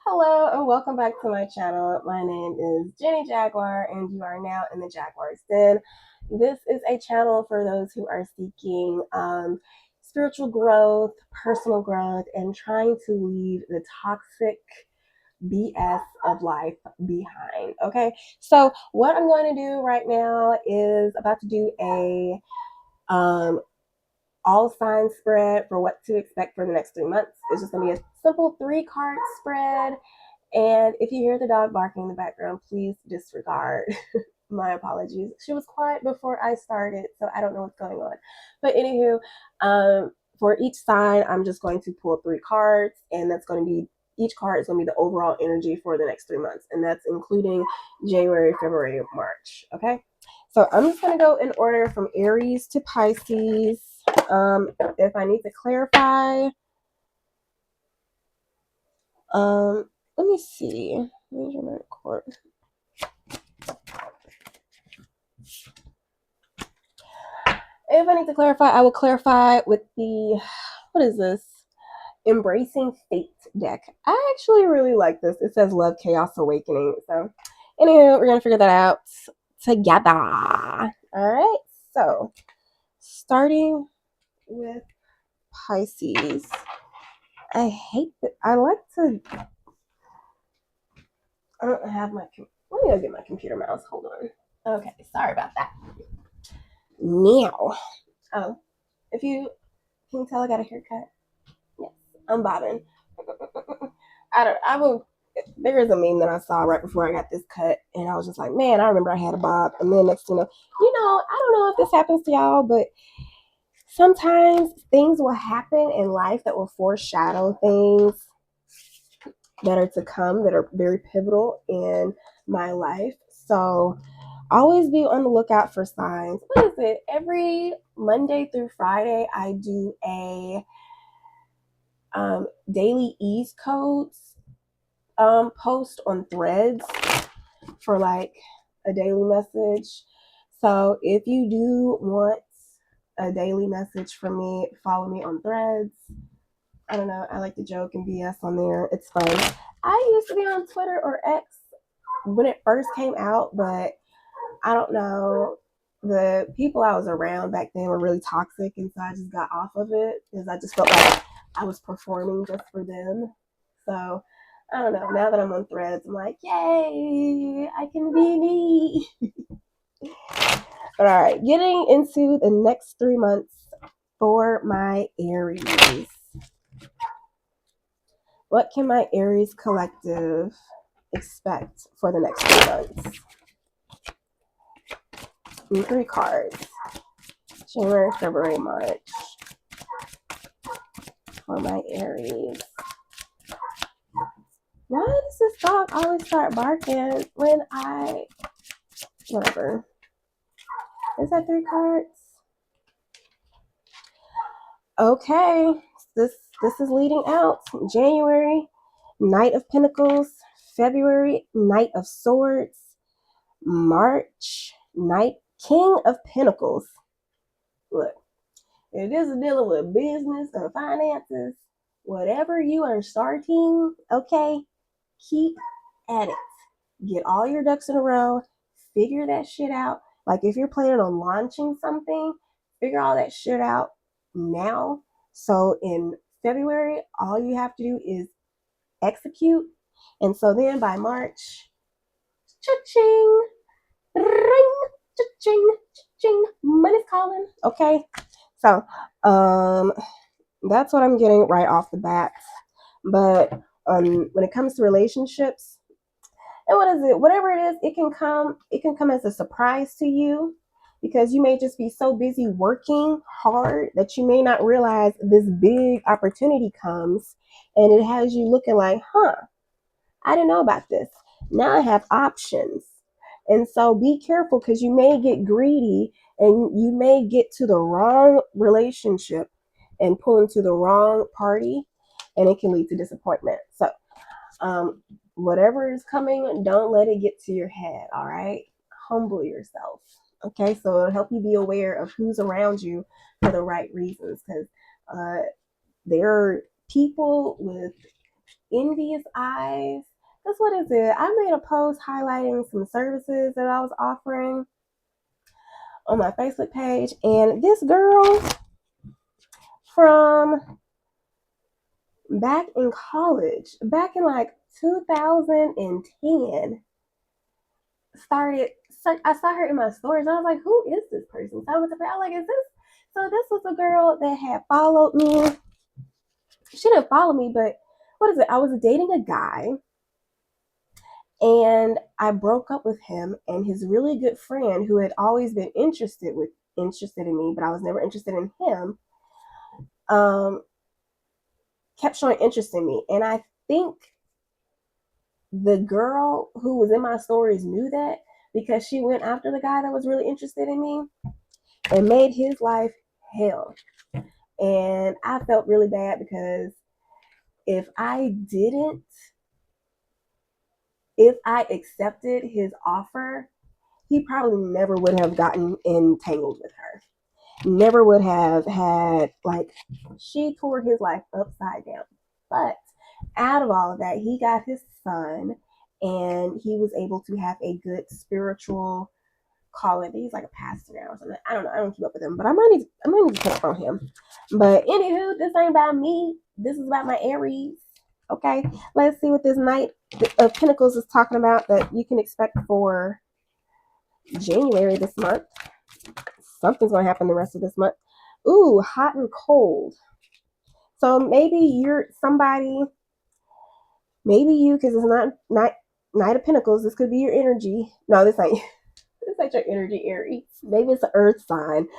Hello and welcome back to my channel. My name is Jenny Jaguar and you are now in the Jaguar's Den. This is a channel for those who are seeking spiritual growth, personal growth, and trying to leave the toxic BS of life behind. Okay, so what I'm going to do right now is about to do a all sign spread for what to expect for the next 3 months. It's just going to be a simple 3-card spread. And if you hear the dog barking in the background, please disregard. My apologies. She was quiet before I started, so I don't know what's going on. But anywho, for each sign, I'm just going to pull 3 cards, and that's going to be, each card is going to be the overall energy for the next 3 months, and that's including January, February, March. Okay, so I'm just going to go in order from Aries to Pisces. If I need to clarify, let me see. Court. If I need to clarify, I will clarify with the, what is this? Embracing Fate deck. I actually really like this. It says Love, Chaos, Awakening. So, anyway, we're going to figure that out together. All right. So, starting with Pisces. I hate that. I like to. I don't have my. Let me go get my computer mouse. Hold on. Okay. Sorry about that. Now. Oh, if you can you tell I got a haircut? Yes, I'm bobbing. There is a meme that I saw right before I got this cut, and I was just like, man, I remember I had a bob. And then next thing you know, I don't know if this happens to y'all, but sometimes things will happen in life that will foreshadow things that are to come that are very pivotal in my life. So always be on the lookout for signs. What is it? Every Monday through Friday, I do a daily ease codes post on Threads for like a daily message. So if you do want a daily message from me, follow me on Threads. I don't know. I like to joke and BS on there. It's fun. I used to be on Twitter or X when it first came out, but I don't know. The people I was around back then were really toxic, and so I just got off of it because I just felt like I was performing just for them. So I don't know. Now that I'm on Threads, I'm like, yay, I can be me. But all right, getting into the next 3 months for my Aries. What can my Aries collective expect for the next 3 months? 3 cards. January, February, March. For my Aries. Why does this dog always start barking when whatever. Is that 3 cards? Okay. This is leading out. January, Knight of Pentacles. February, Knight of Swords. March, King of Pentacles. Look, if this is dealing with business or finances, whatever you are starting, okay, keep at it. Get all your ducks in a row. Figure that shit out. Like if you're planning on launching something, figure all that shit out now. So in February, all you have to do is execute. And so then by March, cha-ching, ring, cha-ching, cha-ching, money's calling. Okay. So that's what I'm getting right off the bat. But when it comes to relationships, and what is it? Whatever it is, it can come as a surprise to you because you may just be so busy working hard that you may not realize this big opportunity comes and it has you looking like, I didn't know about this. Now I have options. And so be careful because you may get greedy and you may get to the wrong relationship and pull into the wrong party and it can lead to disappointment. So whatever is coming, don't let it get to your head, all right? Humble yourself, okay? So it'll help you be aware of who's around you for the right reasons because there are people with envious eyes. That's what is it? I made a post highlighting some services that I was offering on my Facebook page, and this girl from back in college, back in like 2010, started. I saw her in my stories, and I was like, "Who is this person?" So I was like, "Is this?" So this was a girl that had followed me. She didn't follow me, but what is it? I was dating a guy, and I broke up with him, and his really good friend, who had always been interested in me, but I was never interested in him, kept showing interest in me. And I think the girl who was in my stories knew that, because she went after the guy that was really interested in me and made his life hell. And I felt really bad, because if I accepted his offer, he probably never would have gotten entangled with her. Never would have had, like, she tore his life upside down. But out of all of that, he got his son, and he was able to have a good spiritual calling. He's like a pastor now or something. I don't know. I don't keep up with him, but I might need to check up on him. But anywho, this ain't about me. This is about my Aries. Okay, let's see what this Knight of Pentacles is talking about that you can expect for January this month. Something's going to happen the rest of this month. Ooh, hot and cold. So maybe you're somebody, maybe you, because it's not Knight of Pentacles. This could be your energy. No, this ain't your energy, Aries. Maybe it's an earth sign.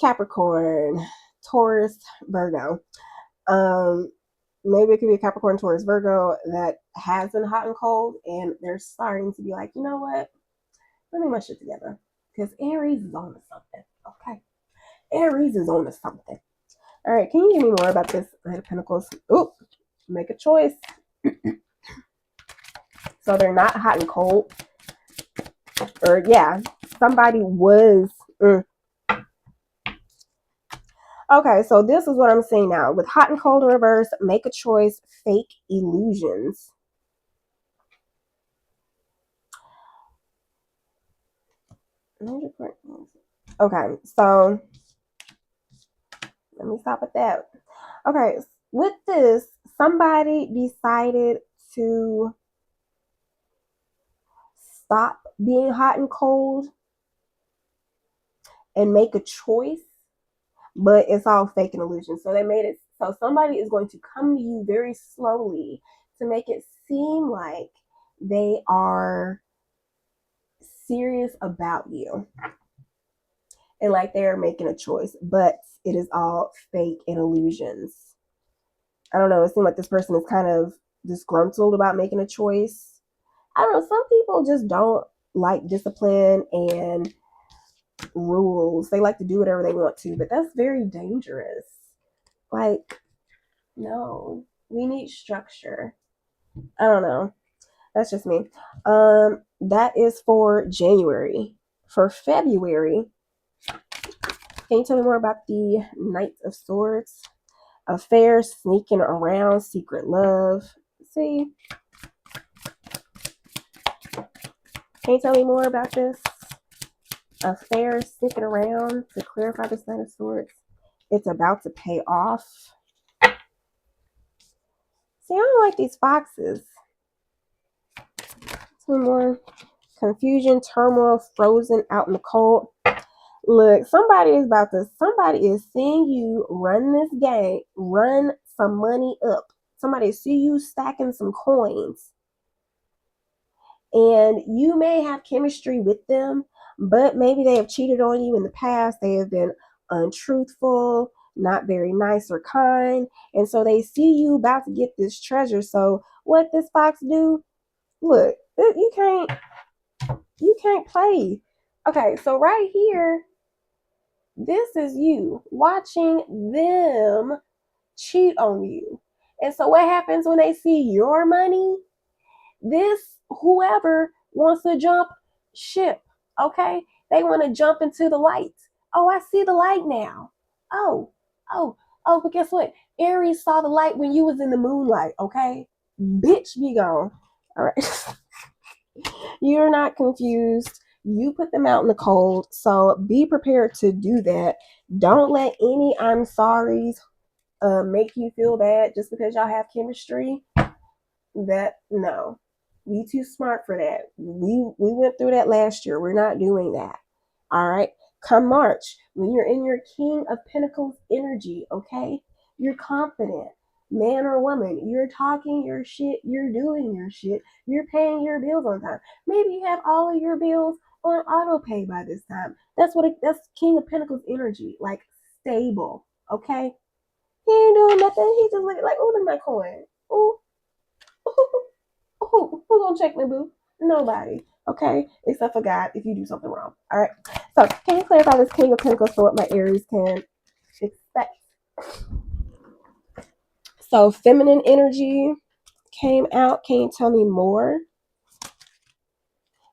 Capricorn, Taurus, Virgo. Maybe it could be a Capricorn, Taurus, Virgo that has been hot and cold, and they're starting to be like, you know what? Let me my shit together. Because Aries is on to something. Okay. Aries is on to something. All right. Can you give me more about this Knight of Pentacles? Ooh, make a choice. So they're not hot and cold. Or, yeah, somebody was. Okay, so this is what I'm saying now. With hot and cold in reverse, make a choice, fake illusions. Okay, so let me stop at that. Okay, with this, somebody decided to stop being hot and cold and make a choice, but it's all fake and illusion. So they made it so somebody is going to come to you very slowly to make it seem like they are serious about you and like they're making a choice, but it is all fake and illusions. I don't know. It seems like this person is kind of disgruntled about making a choice. I don't know. Some people just don't like discipline and rules. They like to do whatever they want to, but that's very dangerous. Like, no, we need structure. I don't know. That's just me. That is for January. For February, can you tell me more about the Knight of Swords? Affairs, sneaking around, secret love. See? Can you tell me more about this? Affairs, sneaking around. To clarify this Knight of Swords, it's about to pay off. See, I don't like these foxes. Tell me more. Confusion, turmoil, frozen out in the cold. Look, somebody is seeing you run this game, run some money up. Somebody see you stacking some coins. And you may have chemistry with them, but maybe they have cheated on you in the past. They have been untruthful, not very nice or kind. And so they see you about to get this treasure. So what this fox do? Look, you can't play. Okay, so right here, this is you watching them cheat on you. And so what happens when they see your money? This, whoever wants to jump ship, okay? They want to jump into the light. Oh, I see the light now. Oh, but guess what? Aries saw the light when you was in the moonlight, okay? bitch, be gone. All right. You're not confused. You put them out in the cold. So be prepared to do that. Don't let any I'm sorries make you feel bad just because y'all have chemistry. That no. We too smart for that. We went through that last year. We're not doing that. All right. Come March, when you're in your King of Pentacles energy, okay? You're confident. Man or woman, you're talking your shit, you're doing your shit, you're paying your bills on time. Maybe you have all of your bills on auto pay by this time. That's King of Pentacles energy, like stable, okay? He ain't doing nothing. He just like, oh, look at my coin. Oh, who gonna check me, boo? Nobody. Okay, except for God if you do something wrong. All right. So can you clarify this King of Pentacles for what my Aries can expect? So feminine energy came out. Can you tell me more?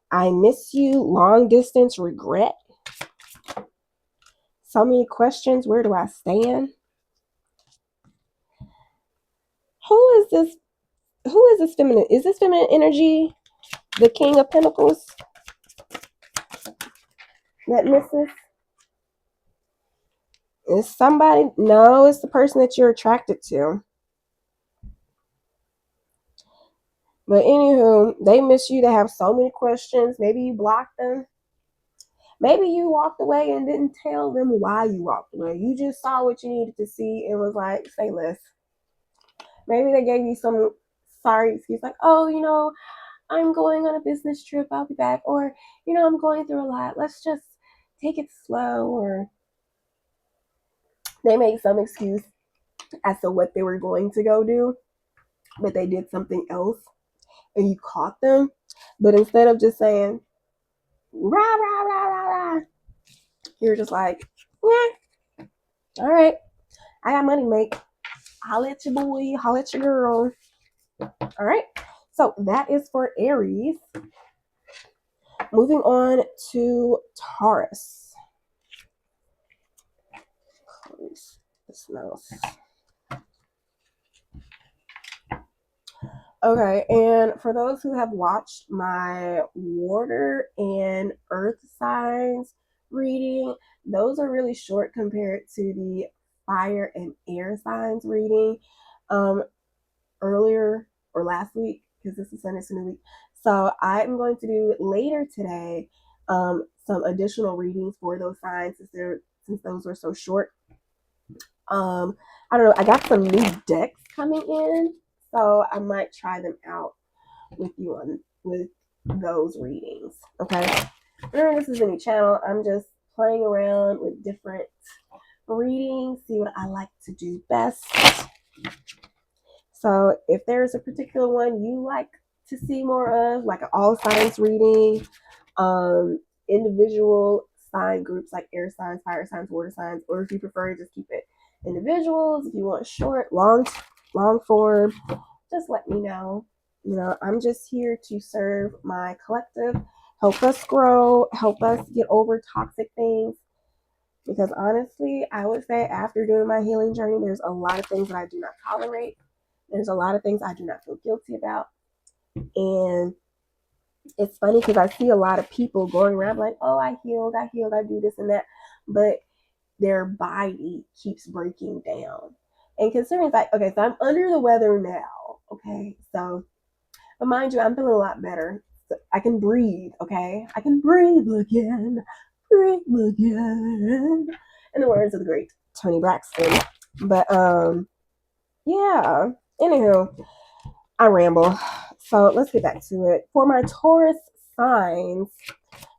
I miss you. Long distance regret. So many questions. Where do I stand? Who is this? Who is this feminine? Is this feminine energy the King of Pentacles that misses? Is somebody? No, it's the person that you're attracted to. But anywho, they miss you. They have so many questions. Maybe you blocked them. Maybe you walked away and didn't tell them why you walked away. You just saw what you needed to see and was like, say less. Maybe they gave you some sorry excuse like, oh, I'm going on a business trip. I'll be back. Or, I'm going through a lot. Let's just take it slow. Or they made some excuse as to what they were going to go do, but they did something else and you caught them. But instead of just saying, rah, rah, rah, rah, rah, you're just like, yeah, all right, I got money to make. Holla at your boy, holla at your girl. All right, so that is for Aries. Moving on to Taurus. Close this mouse. Okay, and for those who have watched my water and earth signs reading, those are really short compared to the fire and air signs reading earlier or last week, because this is Sunday, it's a new week. So I'm going to do later today some additional readings for those signs since those were so short. I don't know, I got some new decks coming in, so I might try them out with you with those readings. Okay. Remember, this is a new channel. I'm just playing around with different readings, see what I like to do best. So if there's a particular one you like to see more of, like an all signs reading, individual sign groups like air signs, fire signs, water signs, or if you prefer to just keep it individuals, if you want short, long form, just let me know. I'm just here to serve my collective, help us grow, help us get over toxic things. Because honestly, I would say after doing my healing journey, there's a lot of things that I do not tolerate. There's a lot of things I do not feel guilty about. And it's funny because I see a lot of people going around like, oh, I healed, I do this and that. But their body keeps breaking down. And considering that, okay, so I'm under the weather now, okay? So, but mind you, I'm feeling a lot better. So I can breathe, okay? I can breathe again. In the words of the great Toni Braxton. But, yeah. Anywho, I ramble. So let's get back to it. For my Taurus signs,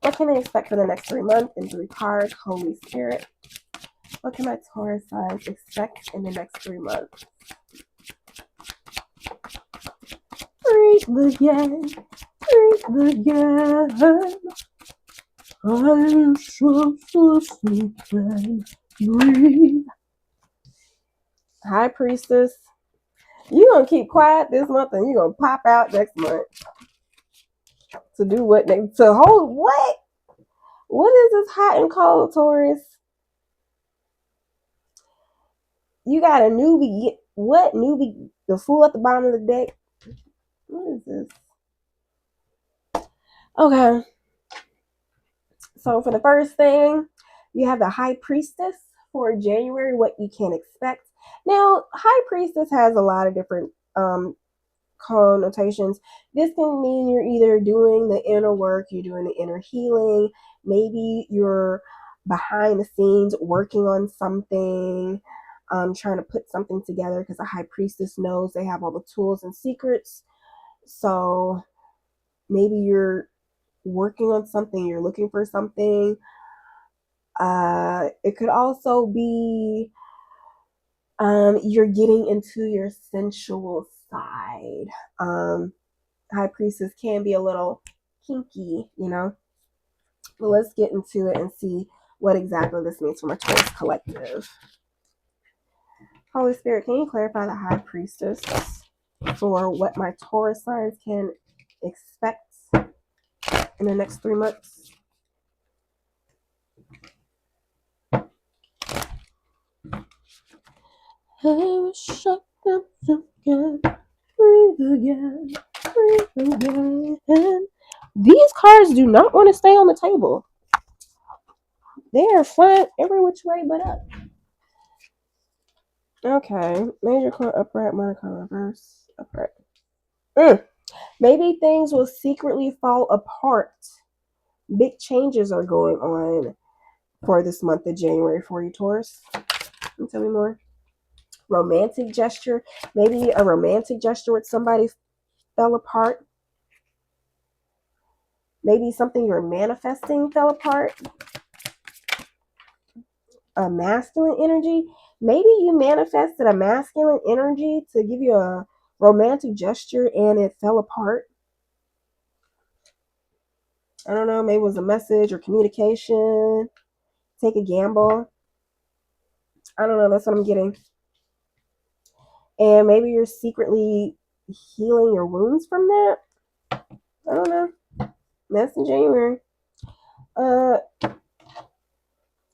what can they expect for the next 3 months? In 3 cards, Holy Spirit. What can my Taurus signs expect in the next 3 months? Breathe again. Breathe again. I'm so breathe. High Priestess. You gonna keep quiet this month and you gonna pop out next month. To do what? To hold what? What is this hot and cold, Taurus? You got a newbie. What newbie? The fool at the bottom of the deck. Okay. So for the first thing, you have the High Priestess for January, what you can expect. Now, High Priestess has a lot of different connotations. This can mean you're either doing the inner work, you're doing the inner healing, maybe you're behind the scenes working on something, trying to put something together, because a High Priestess knows they have all the tools and secrets. So maybe you're working on something, you're looking for something. It could also be you're getting into your sensual side. High Priestess can be a little kinky, you know. But let's get into it and see what exactly this means for my Taurus collective. Holy Spirit, can you clarify the High Priestess for what my Taurus signs can expect in the next 3 months? Shut up again, breathe again, breathe again. These cards do not want to stay on the table. They are flying every which way but up. Okay, major card upright, minor card reverse, upright. Maybe things will secretly fall apart. Big changes are going on for this month of January for you, Taurus. Can you tell me more? Romantic gesture. Maybe a romantic gesture with somebody fell apart. Maybe something you're manifesting fell apart. A masculine energy. Maybe you manifested a masculine energy to give you a romantic gesture and it fell apart. I don't know, maybe it was a message or communication. Take a gamble. I don't know, that's what I'm getting. And maybe you're secretly healing your wounds from that. I don't know. That's in January.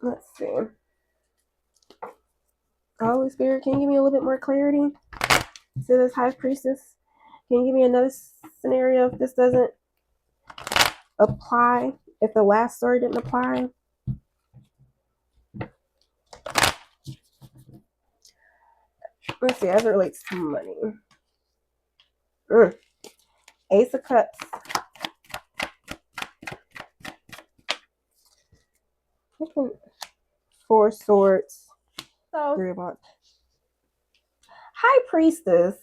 Let's see. Holy Spirit, can you give me a little bit more clarity to this High Priestess? Can you give me another scenario if this doesn't apply? If the last story didn't apply? Let's see, as it relates to money. Ace of Cups. 4 Swords. So, 3 of Wands. High Priestess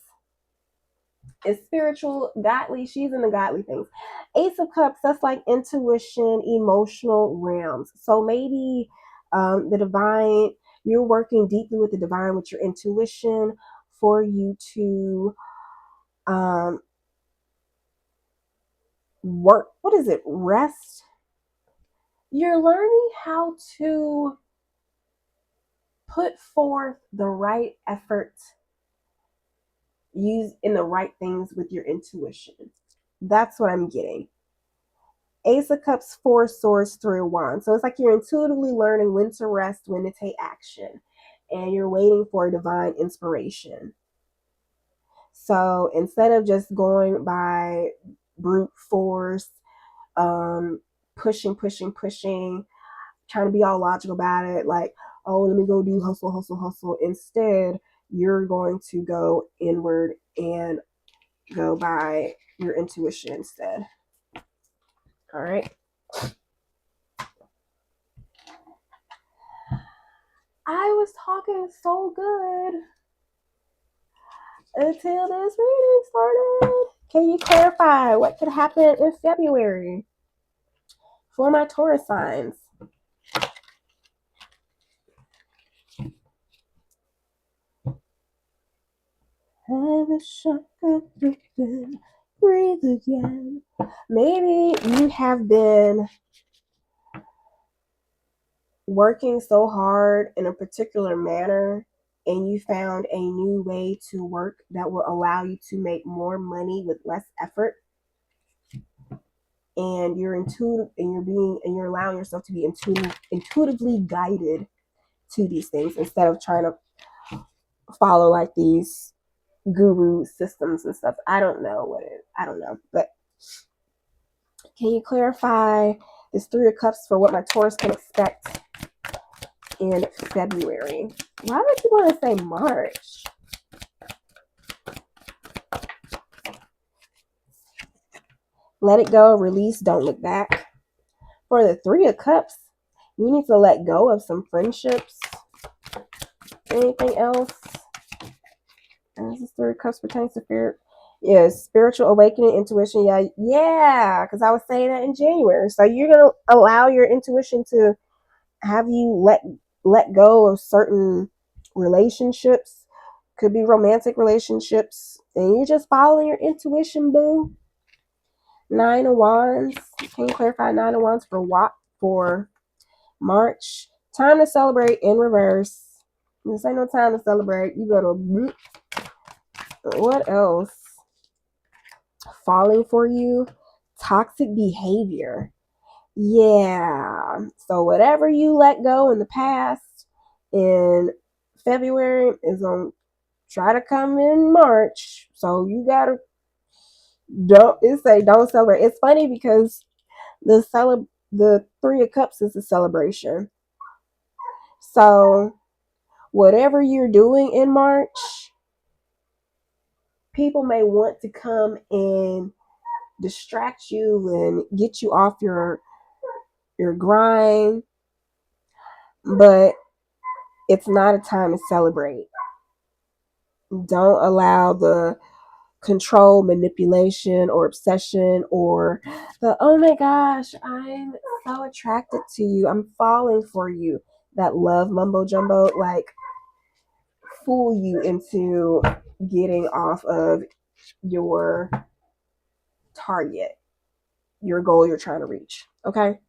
is spiritual, godly. She's in the godly things. Ace of Cups, that's like intuition, emotional realms. So maybe the divine, you're working deeply with the divine, with your intuition, for you to work. What is it? Rest. You're learning how to put forth the right effort, use in the right things with your intuition. That's what I'm getting. Ace of Cups, 4 Swords, 3 of Wands. So it's like you're intuitively learning when to rest, when to take action, and you're waiting for divine inspiration. So instead of just going by brute force, pushing, trying to be all logical about it, like, oh, let me go do hustle. Instead, you're going to go inward and go by your intuition instead. All right. I was talking so good until this reading started. Can you clarify what could happen in February for my Taurus signs? Have a shotgun, breathe again. Maybe you have been working so hard in a particular manner and you found a new way to work that will allow you to make more money with less effort, and you're intuitive and you're allowing yourself to be intuitively guided to these things instead of trying to follow like these guru systems and stuff. I don't know, but Can you clarify this Three of Cups for what my Taurus can expect in February? Why would you want to say March? Let it go, release, don't look back. For the Three of Cups, you need to let go of some friendships. Anything else? As this Three of Cups pertains to fear. Yeah, spiritual awakening, intuition. Yeah, because I was saying that in January. So you're going to allow your intuition to have you let go of certain relationships. Could be romantic relationships. And you're just following your intuition, boo. Nine of Wands. Can you clarify Nine of Wands for what? For March. Time to celebrate in reverse. This ain't no time to celebrate. You go to... What else? Falling for you. Toxic behavior. Yeah. So whatever you let go in the past in February is going to try to come in March. So you got to don't celebrate. It's funny because the Three of Cups is a celebration. So whatever you're doing in March, people may want to come and distract you and get you off your grind, but it's not a time to celebrate. Don't allow the control, manipulation, or obsession, or the oh my gosh, I'm so attracted to you, I'm falling for you, that love mumbo jumbo, like fool you into getting off of your target, your goal you're trying to reach. Okay.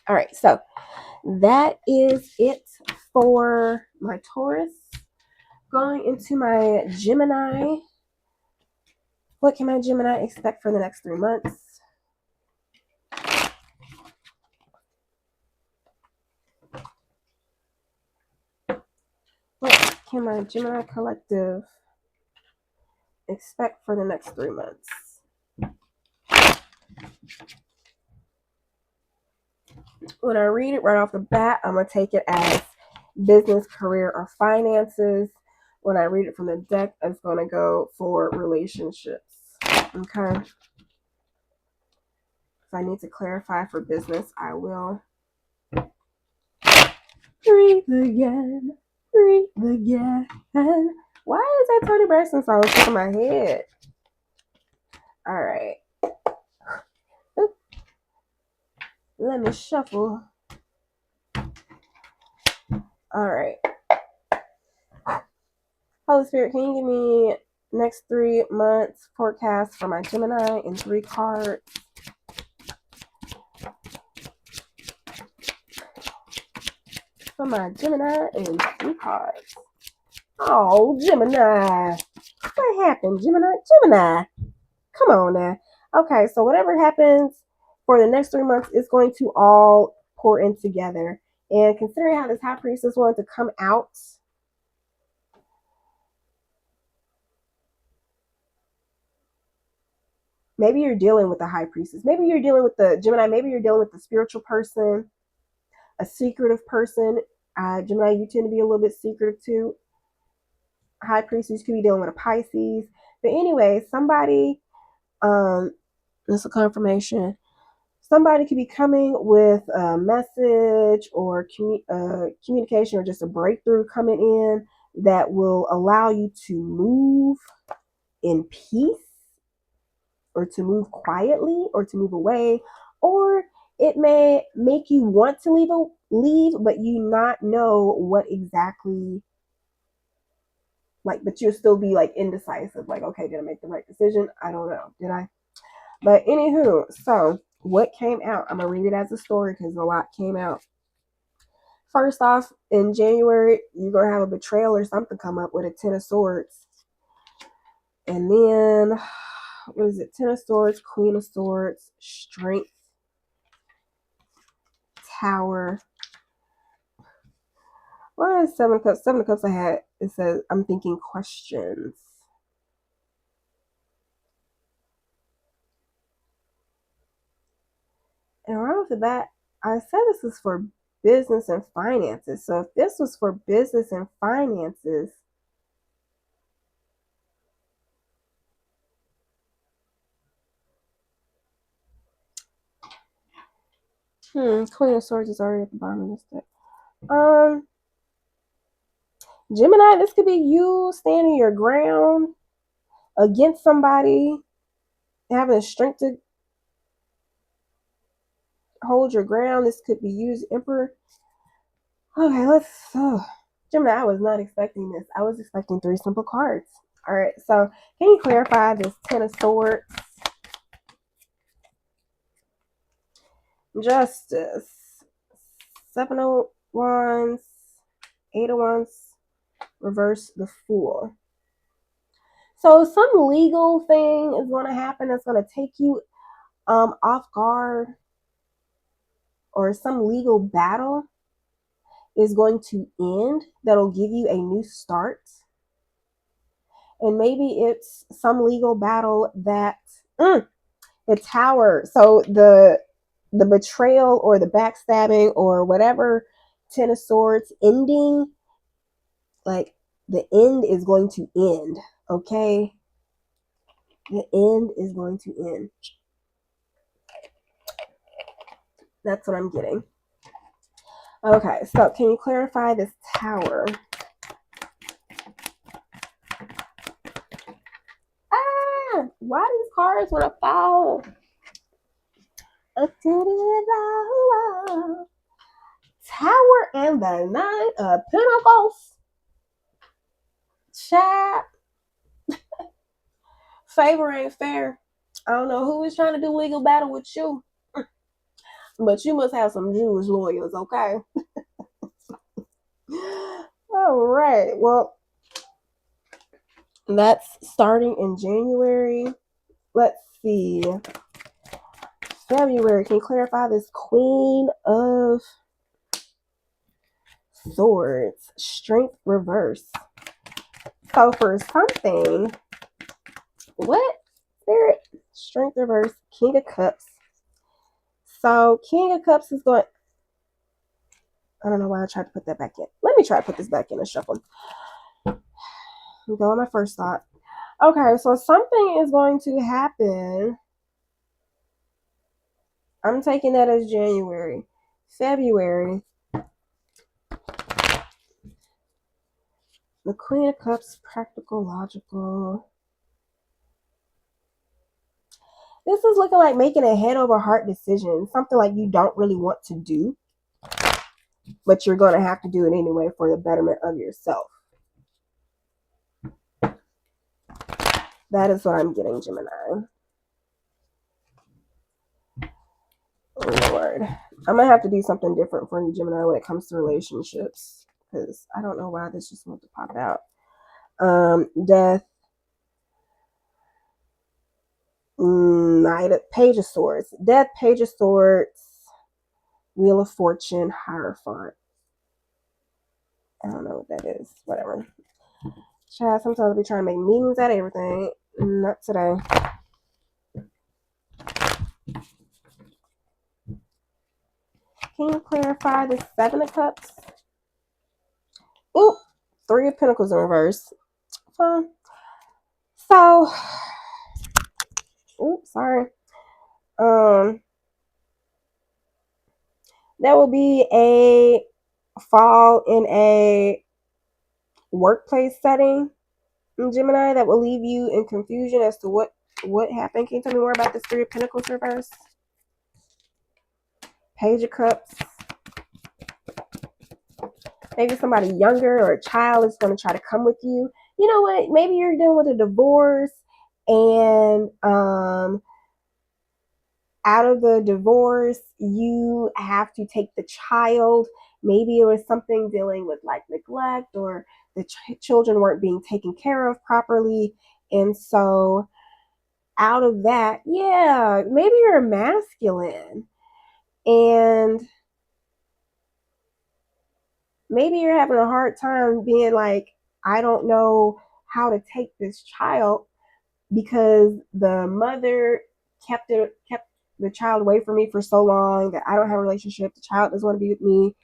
All right. So that is it for my Taurus. Going into my Gemini. What can my Gemini expect for the next 3 months? What can my Gemini collective expect for the next 3 months? When I read it right off the bat, I'm going to take it as business, career, or finances. When I read it from the deck, it's going to go for relationships. Okay. If I need to clarify for business, I will. Breathe again. Breathe again. Why is that Tony Braxton song stuck in my head? All right. Let me shuffle. All right. Holy Spirit, can you give me next 3 months forecast for my Gemini in 3 cards? For my Gemini in 3 cards. Oh, Gemini. What happened, Gemini? Come on now. Okay, so whatever happens for the next 3 months is going to all pour in together. And considering how this High Priestess wanted to come out, maybe you're dealing with the High Priestess. Maybe you're dealing with the Gemini. Maybe you're dealing with the spiritual person, a secretive person. Gemini, you tend to be a little bit secretive too. High Priestess could be dealing with a Pisces. But anyway, somebody, this is a confirmation. Somebody could be coming with a message or communication or just a breakthrough coming in that will allow you to move in peace or to move quietly or to move away, or it may make you want to leave, but you not know what exactly, like, but you'll still be like indecisive, like, okay, did I make the right decision? I don't know, did I? But anywho, so what came out? I'm gonna read it as a story because a lot came out. First off, in January, you're gonna have a betrayal or something come up with a 10 of Swords. And then, what is it? 10 of Swords, Queen of Swords, Strength, Tower. What is 7 of Cups? 7 of Cups I had, it says, I'm thinking questions. And right off the bat, I said this is for business and finances. So if this was for business and finances, Queen of Swords is already at the bottom of this deck. Gemini, this could be you standing your ground against somebody, having the strength to hold your ground. This could be used Emperor. Okay, Gemini, I was not expecting this. I was expecting 3 simple cards. All right, so can you clarify this Ten of Swords? Justice. 7 of Wands. 8 of Wands. Reverse the Fool. So some legal thing is going to happen that's going to take you off guard, or some legal battle is going to end that'll give you a new start. And maybe it's some legal battle that the Tower, so the betrayal or the backstabbing or whatever, Ten of Swords ending, like the end is going to end. Okay, the end is going to end. That's what I'm getting. Okay, so can you clarify this Tower? Why these cards want to fall? Tower and the Nine of Pentacles. Chat. Favor ain't fair. I don't know who is trying to do legal battle with you, but you must have some Jewish lawyers, okay? All right. Well, that's starting in January. Let's see. February. Can you clarify this Queen of Swords? Strength reverse. So for something, what? Spirit? Strength reverse. King of Cups. So King of Cups is going... I don't know why I tried to put that back in. Let me try to put this back in and shuffle. Go on my first thought. Okay, so something is going to happen. I'm taking that as January. February. The Queen of Cups, practical, logical. This is looking like making a head over heart decision. Something like you don't really want to do, but you're going to have to do it anyway for the betterment of yourself. That is what I'm getting, Gemini. Oh, Lord. I'm going to have to do something different for you, Gemini, when it comes to relationships, because I don't know why this just wants to pop out. Death. Page of Swords. Death, Page of Swords. Wheel of Fortune, Hierophant. I don't know what that is. Whatever. Child, sometimes I'll be trying to make meanings out of everything. Not today. Can you clarify the Seven of Cups? Ooh, Three of Pentacles in reverse. So, oops, sorry. There will be a fall in a workplace setting in Gemini that will leave you in confusion as to what happened. Can you tell me more about this Three of Pentacles reverse? Page of Cups. Maybe somebody younger or a child is going to try to come with you. You know what? Maybe you're dealing with a divorce, and out of the divorce, you have to take the child. Maybe it was something dealing with like neglect, or the children weren't being taken care of properly. And so out of that, yeah, maybe you're masculine, and maybe you're having a hard time being like, I don't know how to take this child, because the mother kept the child away from me for so long that I don't have a relationship. The child doesn't want to be with me,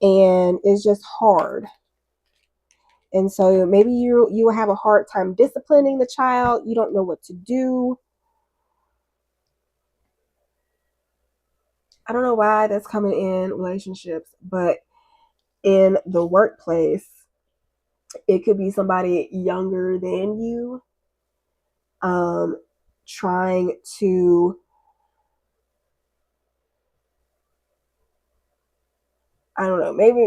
and it's just hard. And so maybe you will have a hard time disciplining the child. You don't know what to do. I don't know why that's coming in relationships, but in the workplace, it could be somebody younger than you, trying to, I don't know, maybe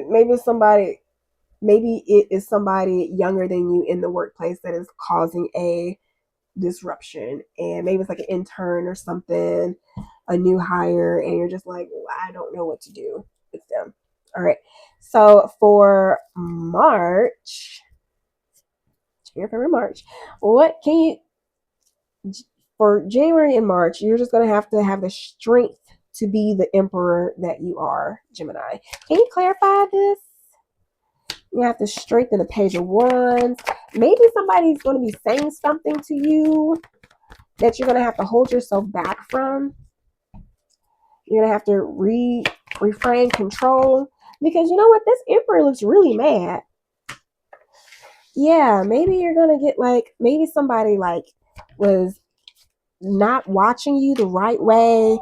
it is somebody younger than you in the workplace that is causing a disruption. And maybe it's like an intern or something, a new hire, and you're just like, well, I don't know what to do with them. All right. So for March, what can you, for January and March, you're just going to have the strength to be the emperor that you are, Gemini. Can you clarify this? You have to strengthen the Page of Wands. Maybe somebody's going to be saying something to you that you're going to have to hold yourself back from. You're going to have to refrain control, because you know what? This emperor looks really mad. Yeah, maybe you're going to get like, maybe somebody like was not watching you the right way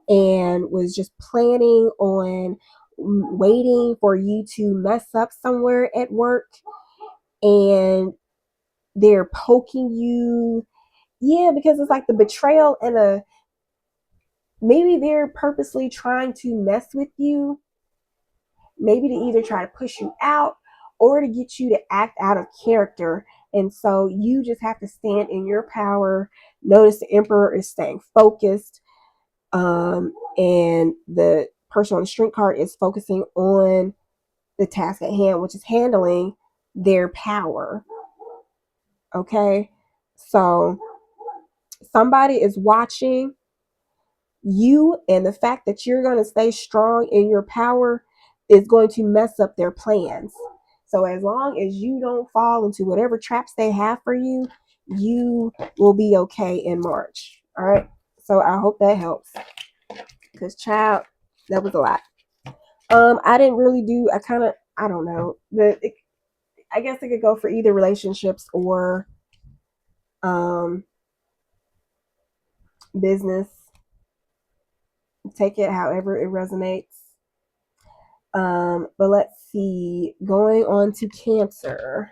and was just planning on waiting for you to mess up somewhere at work, and they're poking you. Yeah, because it's like the betrayal, and maybe they're purposely trying to mess with you, maybe to either try to push you out or to get you to act out of character. And so you just have to stand in your power. Notice the emperor is staying focused, and the person on the strength card is focusing on the task at hand, which is handling their power. Okay, so somebody is watching you, and the fact that you're going to stay strong in your power is going to mess up their plans. So as long as you don't fall into whatever traps they have for you, you will be okay in March. All right. So I hope that helps, because child, that was a lot. I didn't really do, I don't know, I guess it could go for either relationships or business. Take it however it resonates. But let's see, going on to Cancer.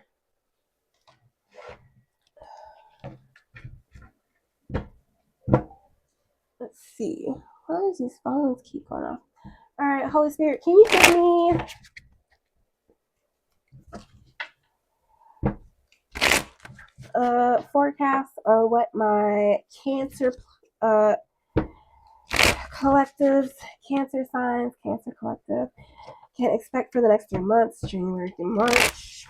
Let's see, why does these phones keep going off? All right, Holy Spirit, can you give me forecast on what my Cancer collectives, Cancer signs, Cancer collective can expect for the next 3 months, January through March.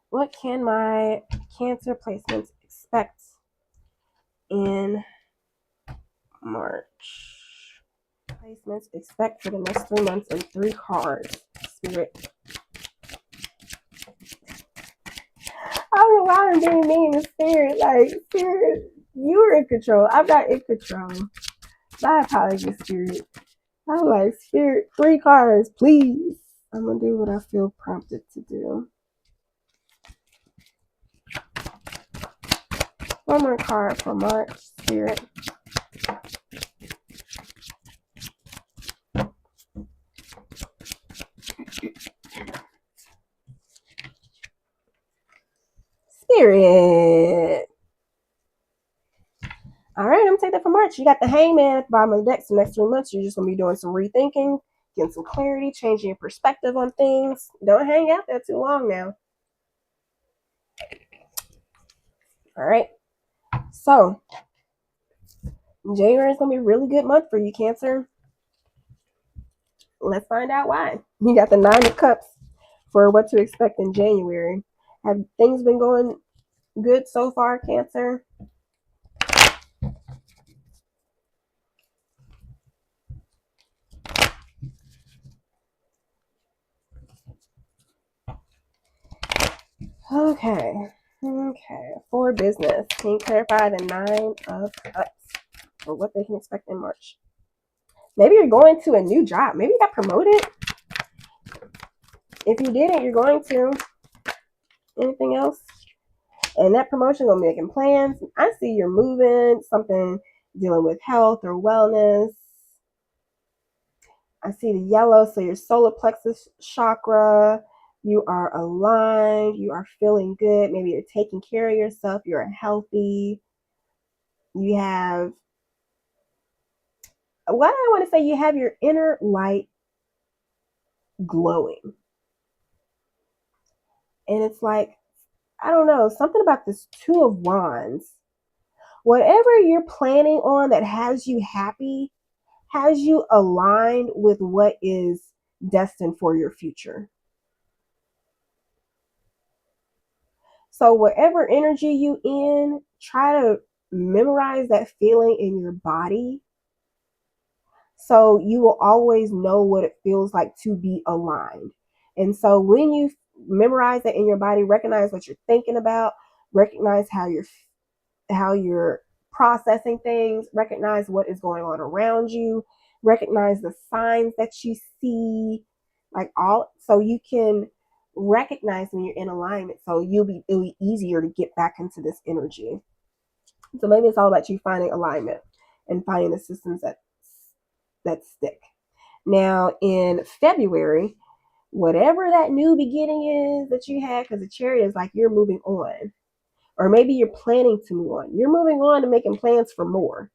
What can my Cancer placements expect in March? Placements expect for the next 3 months and 3 cards. Spirit. I don't know why I'm being mean to Spirit. Like, Spirit, you're in control. I'm not in control. My apologies, Spirit. I'm like, Spirit, 3 cards, please. I'm going to do what I feel prompted to do. One more card for March, Spirit. Spirit. All right, I'm going to take that for March. You got the Hangman at the bottom of the deck. So next 3 months, you're just going to be doing some rethinking, getting some clarity, changing your perspective on things. Don't hang out there too long now. All right. So January is going to be a really good month for you, Cancer. Let's find out why. You got the 9 of Cups for what to expect in January. Have things been going good so far, Cancer? Okay. Okay. For business, can you clarify the 9 of Cups or what they can expect in March? Maybe you're going to a new job. Maybe you got promoted. If you didn't, you're going to. Anything else? And that promotion gonna be making plans. I see you're moving, something dealing with health or wellness. I see the yellow, so your solar plexus chakra. You are aligned. You are feeling good. Maybe you're taking care of yourself. You're healthy. You have, what I want to say, you have your inner light glowing. And it's like, I don't know, something about this 2 of Wands. Whatever you're planning on that has you happy, has you aligned with what is destined for your future. So whatever energy you in, try to memorize that feeling in your body. So you will always know what it feels like to be aligned. And so when you memorize that in your body, recognize what you're thinking about, recognize how you're processing things, recognize what is going on around you, recognize the signs that you see, so you can recognize when you're in alignment. So it'll be easier to get back into this energy. So maybe it's all about you finding alignment and finding the systems that stick. Now in February, whatever that new beginning is that you had, because the Chariot is like you're moving on. Or maybe you're planning to move on. You're moving on and making plans for more.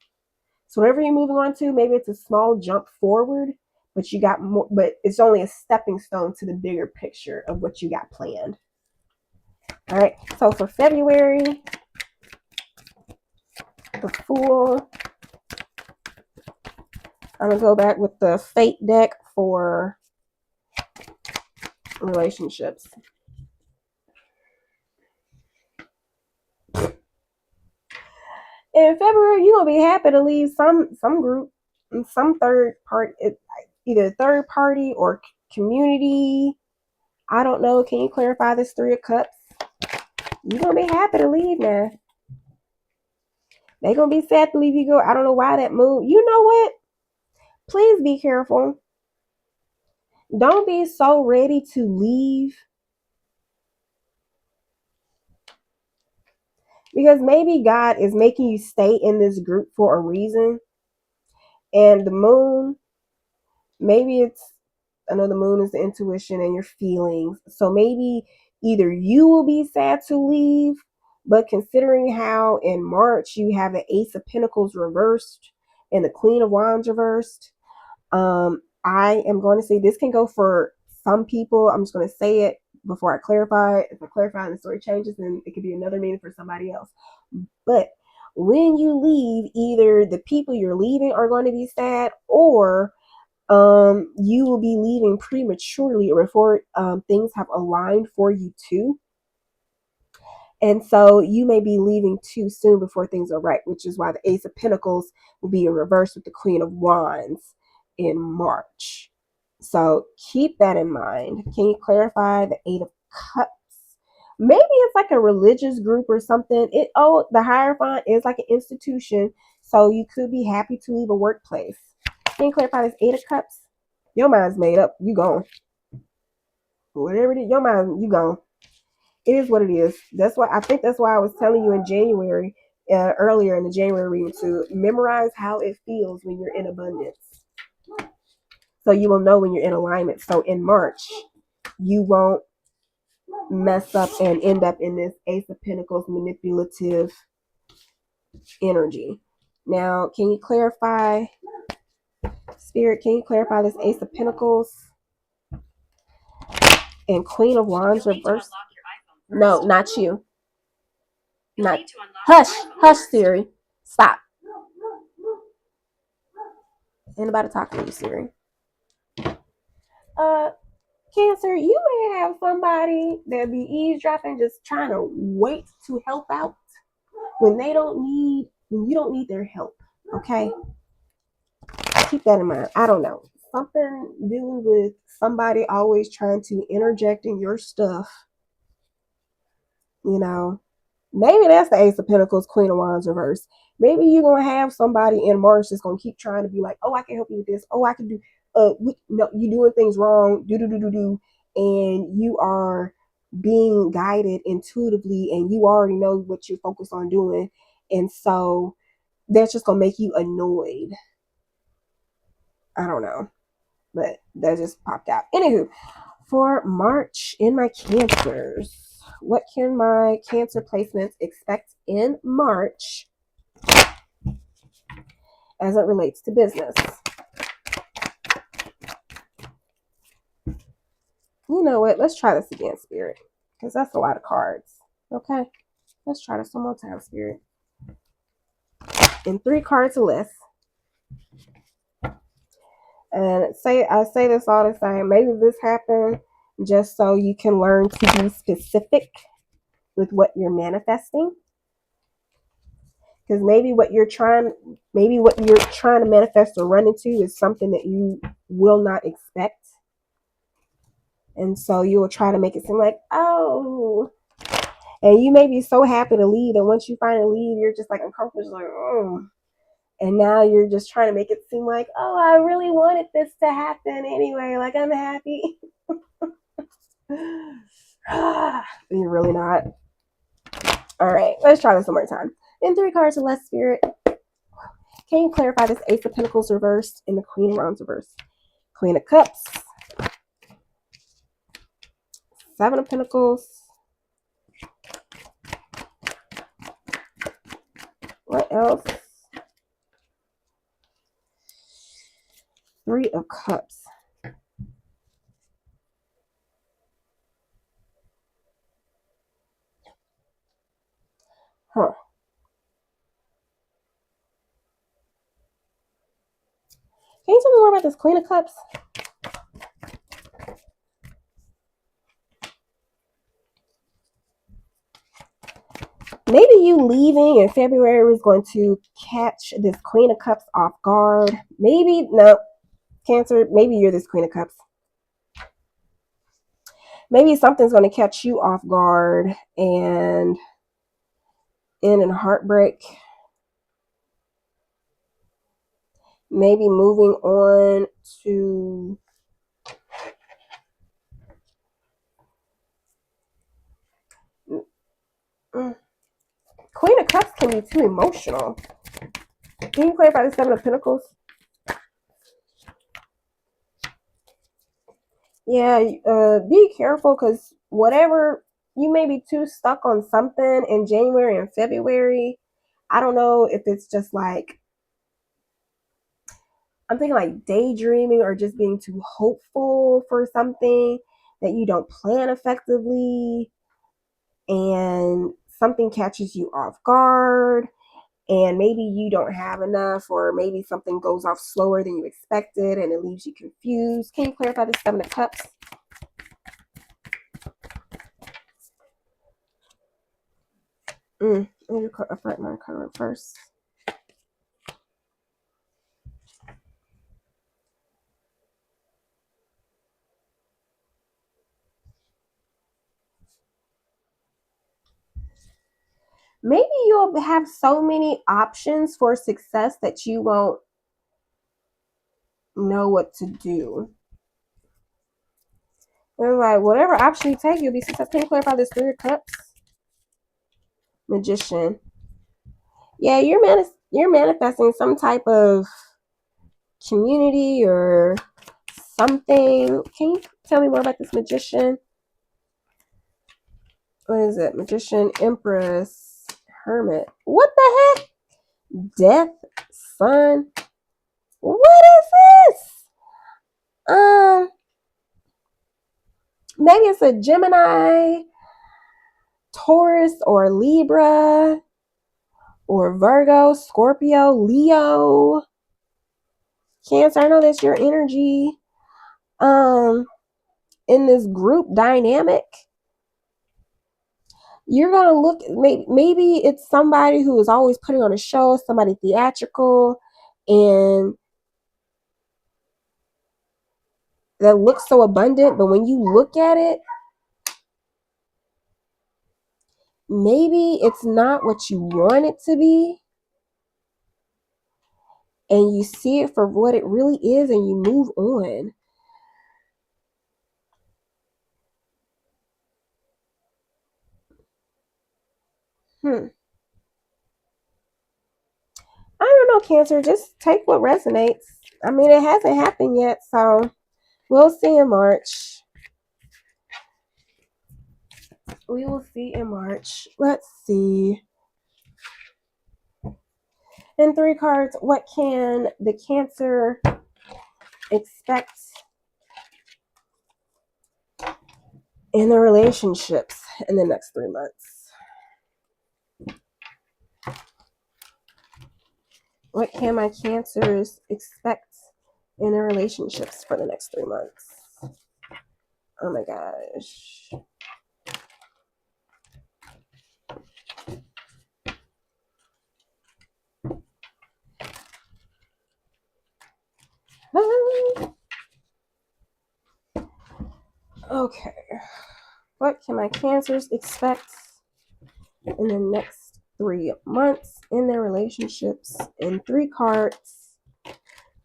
So whatever you're moving on to, maybe it's a small jump forward, but you got more, but it's only a stepping stone to the bigger picture of what you got planned. All right. So for February, the Fool. I'm going to go back with the Fate deck for relationships. In February, you're gonna be happy to leave some group, some third party, either third party or community. I don't know. Can you clarify this 3 of Cups? You're gonna be happy to leave now. They're gonna be sad to leave you go. I don't know why that move. You know what? Please be careful. Don't be so ready to leave, because maybe God is making you stay in this group for a reason. And the moon, maybe I know the moon is the intuition and your feelings. So maybe either you will be sad to leave, but considering how in March you have the Ace of Pentacles reversed and the Queen of Wands reversed, I am going to say this can go for some people. I'm just going to say it before I clarify. If I clarify and the story changes, then it could be another meaning for somebody else. But when you leave, either the people you're leaving are going to be sad, or you will be leaving prematurely or before things have aligned for you too. And so you may be leaving too soon before things are right, which is why the Ace of Pentacles will be in reverse with the Queen of Wands in March. So keep that in mind. Can you clarify the 8 of Cups? Maybe it's like a religious group or something. The Hierophant is like an institution, so you could be happy to leave a workplace. Can you clarify this 8 of Cups? Your mind's made up. You gone. Whatever it is, your mind, you gone. It is what it is. That's why I was telling you in January, earlier in the January reading, to memorize how it feels when you're in abundance. So you will know when you're in alignment. So in March, you won't mess up and end up in this Ace of Pentacles manipulative energy. Now, can you clarify, Spirit, can you clarify this Ace of Pentacles and Queen of Wands reversed? No, not you. Not. Hush, Siri. Stop. Ain't about to talk to you, Siri. Cancer, you may have somebody that be eavesdropping, just trying to wait to help out when you don't need their help. Okay? Keep that in mind. I don't know. Something dealing with somebody always trying to interject in your stuff. You know, maybe that's the Ace of Pentacles, Queen of Wands reverse. Maybe you're going to have somebody in March that's going to keep trying to be like, oh, I can help you with this. Oh, I can do, no, you're doing things wrong. Do. And you are being guided intuitively and you already know what you're focused on doing. And so that's just going to make you annoyed. I don't know, but that just popped out. Anywho, for March in my Cancers, what can my Cancer placements expect in March as it relates to business? You know what? Let's try this again, Spirit, because that's a lot of cards. Okay, let's try this one more time, Spirit. In 3 cards or less. And I say this all the time. Maybe this happened just so you can learn to be specific with what you're manifesting. Because maybe what you're trying to manifest or run into is something that you will not expect. And so you will try to make it seem like, oh, and you may be so happy to leave that once you finally leave, you're just like uncomfortable, just like, oh. And now you're just trying to make it seem like, oh, I really wanted this to happen anyway. Like, I'm happy. You're really not. All right, let's try this one more time. In 3 cards or less, Spirit, can you clarify this Ace of Pentacles reversed and the Queen of Wands reversed? Queen of Cups, 7 of Pentacles. What else? 3 of Cups. Huh. Can you tell me more about this Queen of Cups? Maybe you leaving in February is going to catch this Queen of Cups off guard. Maybe, no, Cancer, maybe you're this Queen of Cups. Maybe something's going to catch you off guard and in a heartbreak. Maybe moving on to Queen of Cups can be too emotional. Can you clarify the 7 of Pentacles? Yeah, be careful because whatever, you may be too stuck on something in January and February. I don't know if it's just like, I'm thinking like daydreaming or just being too hopeful for something that you don't plan effectively and something catches you off guard and maybe you don't have enough or maybe something goes off slower than you expected and it leaves you confused. Can you clarify the 7 of Cups? Let me write my card first. Maybe you'll have so many options for success that you won't know what to do. They're like, whatever option you take, you'll be successful. Can you clarify this 3 of Cups? Magician. Yeah, you're manifesting some type of community or something. Can you tell me more about this Magician? What is it? Magician, Empress, Hermit. What the heck? Death, Sun. What is this? Maybe it's a Gemini, Taurus, or Libra, or Virgo, Scorpio, Leo, Cancer. I know that's your energy. In this group dynamic, you're gonna look. Maybe it's somebody who is always putting on a show, somebody theatrical, and that looks so abundant. But when you look at it, maybe it's not what you want it to be, and you see it for what it really is and you move on. I don't know, Cancer. Just take what resonates. I mean, it hasn't happened yet, so we'll see in March. We will see in March. Let's see. In 3 cards, what can the Cancer expect in the relationships in the next 3 months? What can my Cancers expect in their relationships for the next 3 months? Oh my gosh. Okay. What can my Cancers expect in the next 3 months in their relationships? In 3 cards.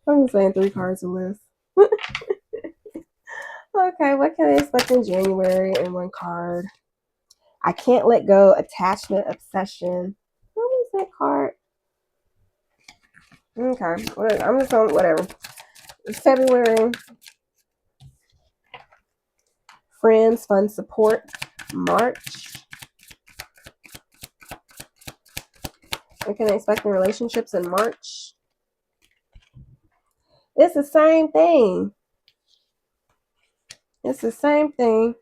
I'm saying 3 cards or less. Okay, what can they expect in January in 1 card? I can't let go, attachment, obsession. What was that card? Okay, whatever. I'm just going, whatever. February, friends, fun, support. March, what can I expect in relationships in March? It's the same thing. It's the same thing.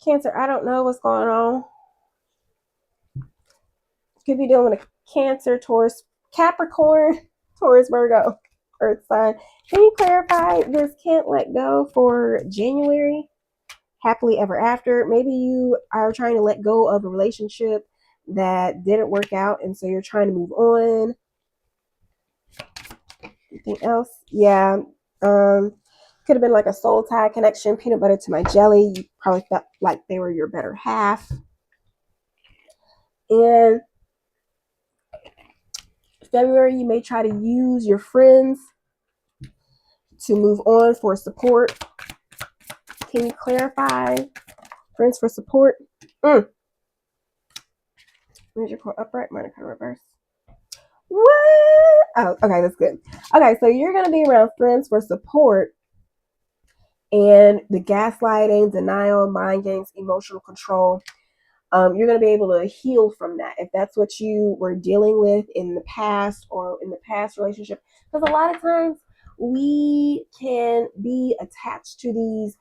Cancer, I don't know what's going on. Could be dealing with a Cancer, Taurus, Capricorn, Taurus, Virgo, Earth sign. Can you clarify this can't let go for January? Happily ever after. Maybe you are trying to let go of a relationship that didn't work out, and so you're trying to move on. Anything else? Yeah. Could have been like a soul tie connection, peanut butter to my jelly. You probably felt like they were your better half. And February, you may try to use your friends to move on for support. Can you clarify? Friends for support. Where's your core upright? Mine kind of reverse. What? Oh, okay, that's good. Okay, so you're going to be around friends for support, and the gaslighting, denial, mind games, emotional control. You're going to be able to heal from that if that's what you were dealing with in the past or in the past relationship. Because a lot of times we can be attached to these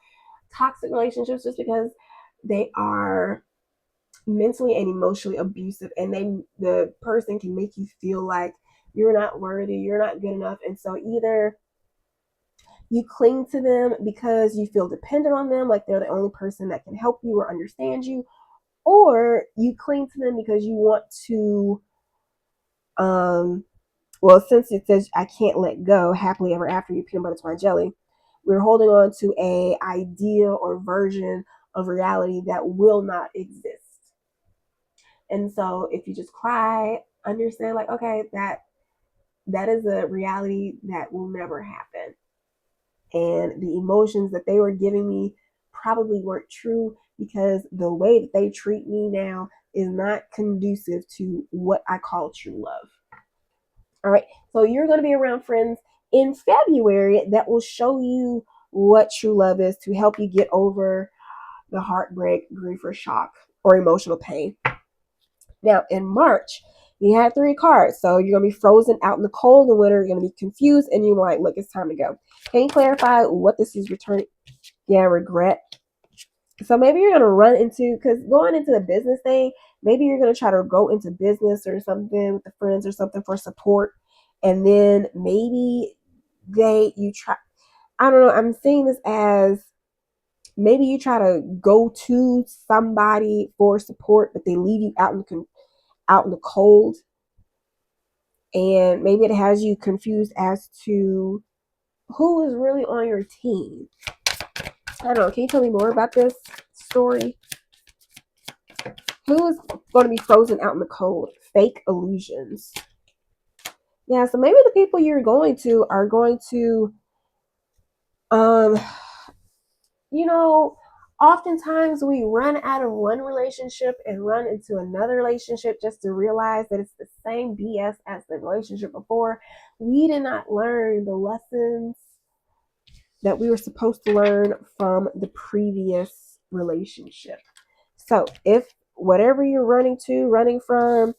toxic relationships just because they are mentally and emotionally abusive, and the person can make you feel like you're not worthy, you're not good enough. And so either you cling to them because you feel dependent on them, like they're the only person that can help you or understand you, or you cling to them because you want to well, since it says I can't let go, happily ever after, you peanut butter to my jelly, we're holding on to a idea or version of reality that will not exist. And so if you just cry, understand like, okay, that is a reality that will never happen. And the emotions that they were giving me probably weren't true, because the way that they treat me now is not conducive to what I call true love. All right. So you're going to be around friends in February that will show you what true love is, to help you get over the heartbreak, grief, or shock, or emotional pain. Now, in March, you had 3 cards. So you're going to be frozen out in the cold in winter. You're going to be confused, and you're like, look, it's time to go. Can you clarify what this is returning? Yeah, regret. So maybe you're going to run into, because going into the business thing, maybe you're going to try to go into business or something with the friends or something for support. And then maybe I don't know, I'm seeing this as maybe you try to go to somebody for support, but they leave you out in the cold, and maybe it has you confused as to who is really on your team? I don't know. Can you tell me more about this story? Who is going to be frozen out in the cold? Fake illusions. Yeah, so maybe the people you're going to are going to, you know, oftentimes we run out of one relationship and run into another relationship just to realize that it's the same BS as the relationship before. We did not learn the lessons that we were supposed to learn from the previous relationship. So if whatever you're running from,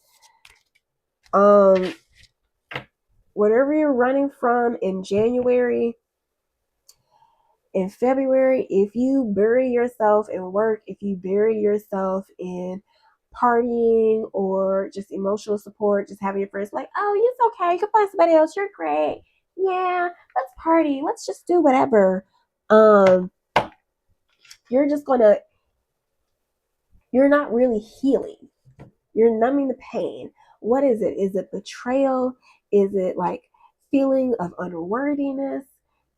whatever you're running from in January, in February, if you bury yourself in work, if you bury yourself in partying or just emotional support, just having your friends like, oh, it's okay, you can find somebody else, you're great. Yeah, let's party, let's just do whatever. You're just gonna, you're not really healing. You're numbing the pain. What is it? Is it betrayal? Is it like feeling of unworthiness?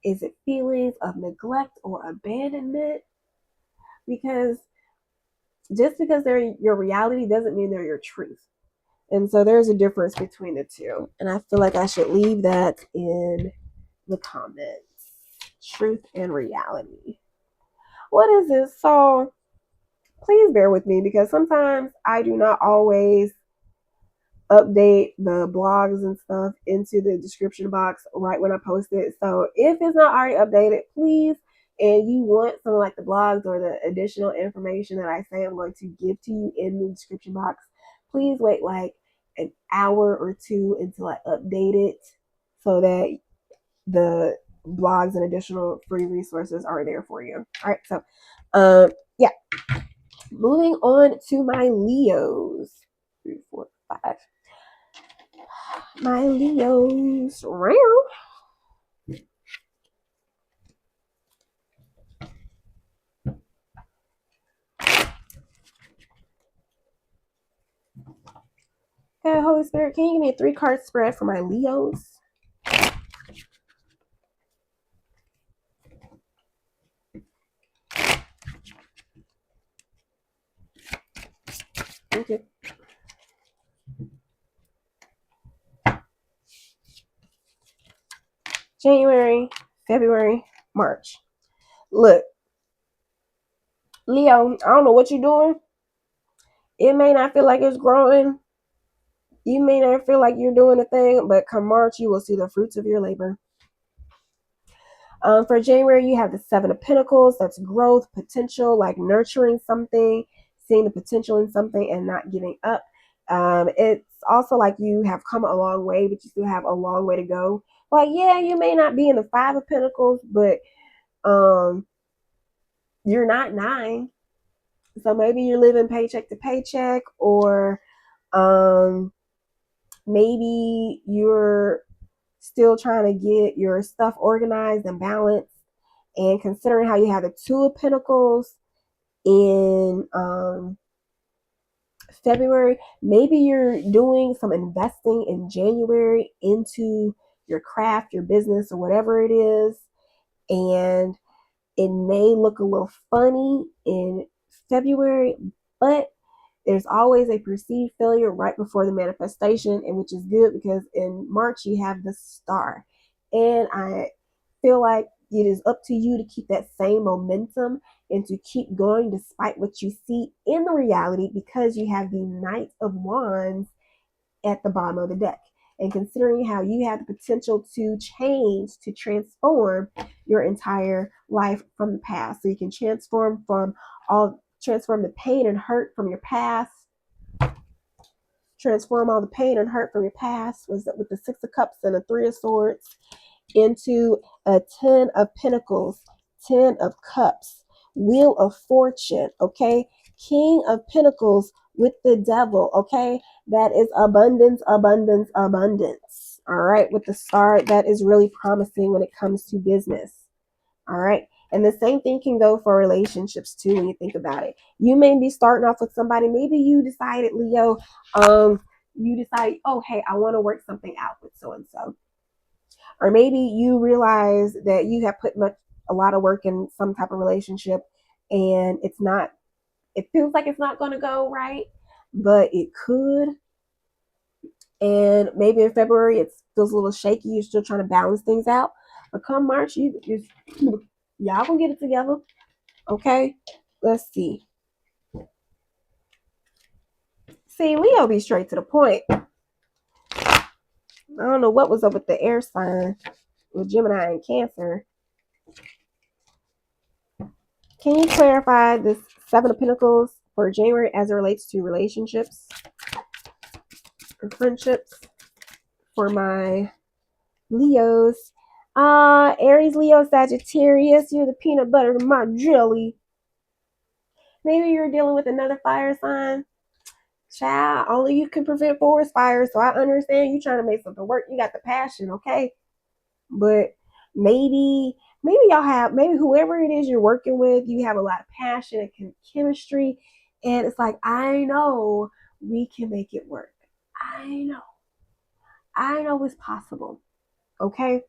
Is it feelings of neglect or abandonment? Because just because they're your reality doesn't mean they're your truth. And so there's a difference between the two. And I feel like I should leave that in the comments. Truth and reality. What is this? So please bear with me because sometimes I do not always update the blogs and stuff into the description box right when I post it. So if it's not already updated, please, and you want some like the blogs or the additional information that I say I'm going to give to you in the description box, please wait like an hour or two until I update it so that the blogs and additional free resources are there for you. All right, so yeah, moving on to my Leos. 3, 4, 5. My Leos. Okay, Holy Spirit, can you give me a 3-card spread for my Leos? Thank you. January, February, March. Look, Leo, I don't know what you're doing. It may not feel like it's growing. You may not feel like you're doing a thing, but come March, you will see the fruits of your labor. For January, you have the 7 of Pentacles. That's growth, potential, like nurturing something, seeing the potential in something and not giving up. It's also like you have come a long way, but you still have a long way to go. Like, yeah, you may not be in the 5 of Pentacles, but you're not 9. So maybe you're living paycheck to paycheck, or maybe you're still trying to get your stuff organized and balanced. And considering how you have the 2 of Pentacles in February, maybe you're doing some investing in January into your craft, your business, or whatever it is. And it may look a little funny in February, but there's always a perceived failure right before the manifestation, and which is good because in March you have the star. And I feel like it is up to you to keep that same momentum and to keep going despite what you see in the reality, because you have the Knight of Wands at the bottom of the deck. And considering how you have the potential to change, to transform your entire life from the past. So you can transform the pain and hurt from your past. Transform all the pain and hurt from your past with the 6 of Cups and a 3 of Swords into a 10 of Pentacles, 10 of Cups, Wheel of Fortune, okay? King of Pentacles with the Devil, okay? That is abundance, abundance, abundance. All right, with the Star, that is really promising when it comes to business. All right. And the same thing can go for relationships too when you think about it. You may be starting off with somebody. Maybe you decided, Leo, you decide, oh, hey, I want to work something out with so-and-so. Or maybe you realize that you have put a lot of work in some type of relationship and it feels like it's not going to go right, but it could. And maybe in February it feels a little shaky. You're still trying to balance things out. But come March, y'all gonna get it together. Okay? Let's see. See, Leo be straight to the point. I don't know what was up with the air sign with Gemini and Cancer. Can you clarify this Seven of Pentacles for January as it relates to relationships or friendships for my Leos? Aries, Leo, Sagittarius, you're the peanut butter to my jelly. Maybe you're dealing with another fire sign. Child, only you can prevent forest fires, so I understand you trying to make something work. You got the passion, okay? But maybe y'all have, maybe whoever it is you're working with, you have a lot of passion and chemistry, and it's like, I know we can make it work. I know it's possible, okay?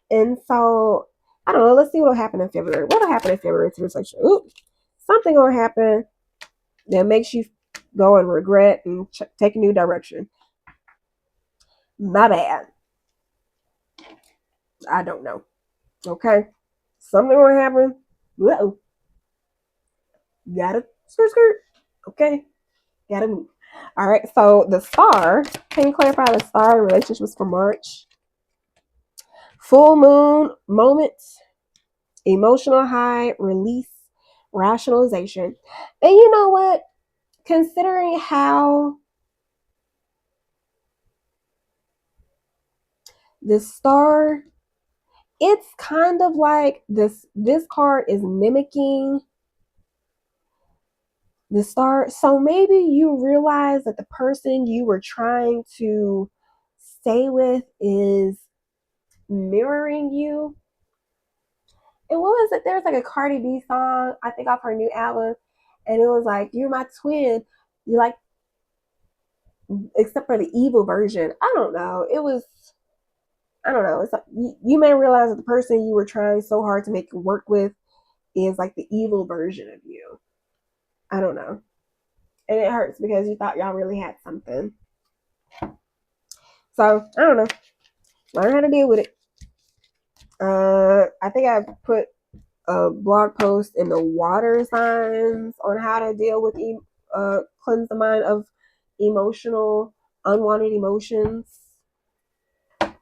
And so I don't know. Let's see what'll happen in February. What'll happen in February to this? Like, ooh, something will happen that makes you go and regret and take a new direction. My bad. I don't know. Okay. Something will happen. Whoa. Gotta skirt. Okay. Gotta move. All right. So the star, can you clarify the star relationships for March? Full moon moments, emotional high, release, rationalization. And you know what? Considering how the star, it's kind of like this card is mimicking the star. So maybe you realize that the person you were trying to stay with is mirroring you. And what was it? There's like a Cardi B song, I think, off her new album, and it was like, "You're my twin." You like, except for the evil version. I don't know. I don't know. It's like you may realize that the person you were trying so hard to make it work with is like the evil version of you. I don't know. And it hurts because you thought y'all really had something. So, I don't know. Learn how to deal with it. I think I put a blog post in the water signs on how to deal with cleanse the mind of unwanted emotions. I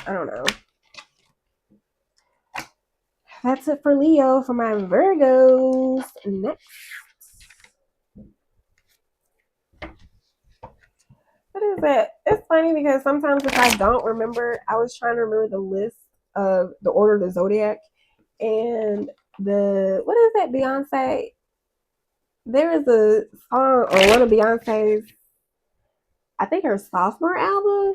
don't know. That's it for Leo. For my Virgos, next. What is it? It's funny because sometimes if I don't remember, I was trying to remember the list of the order of the zodiac, and what is that Beyonce? There is a song on one of Beyonce's, I think her sophomore album.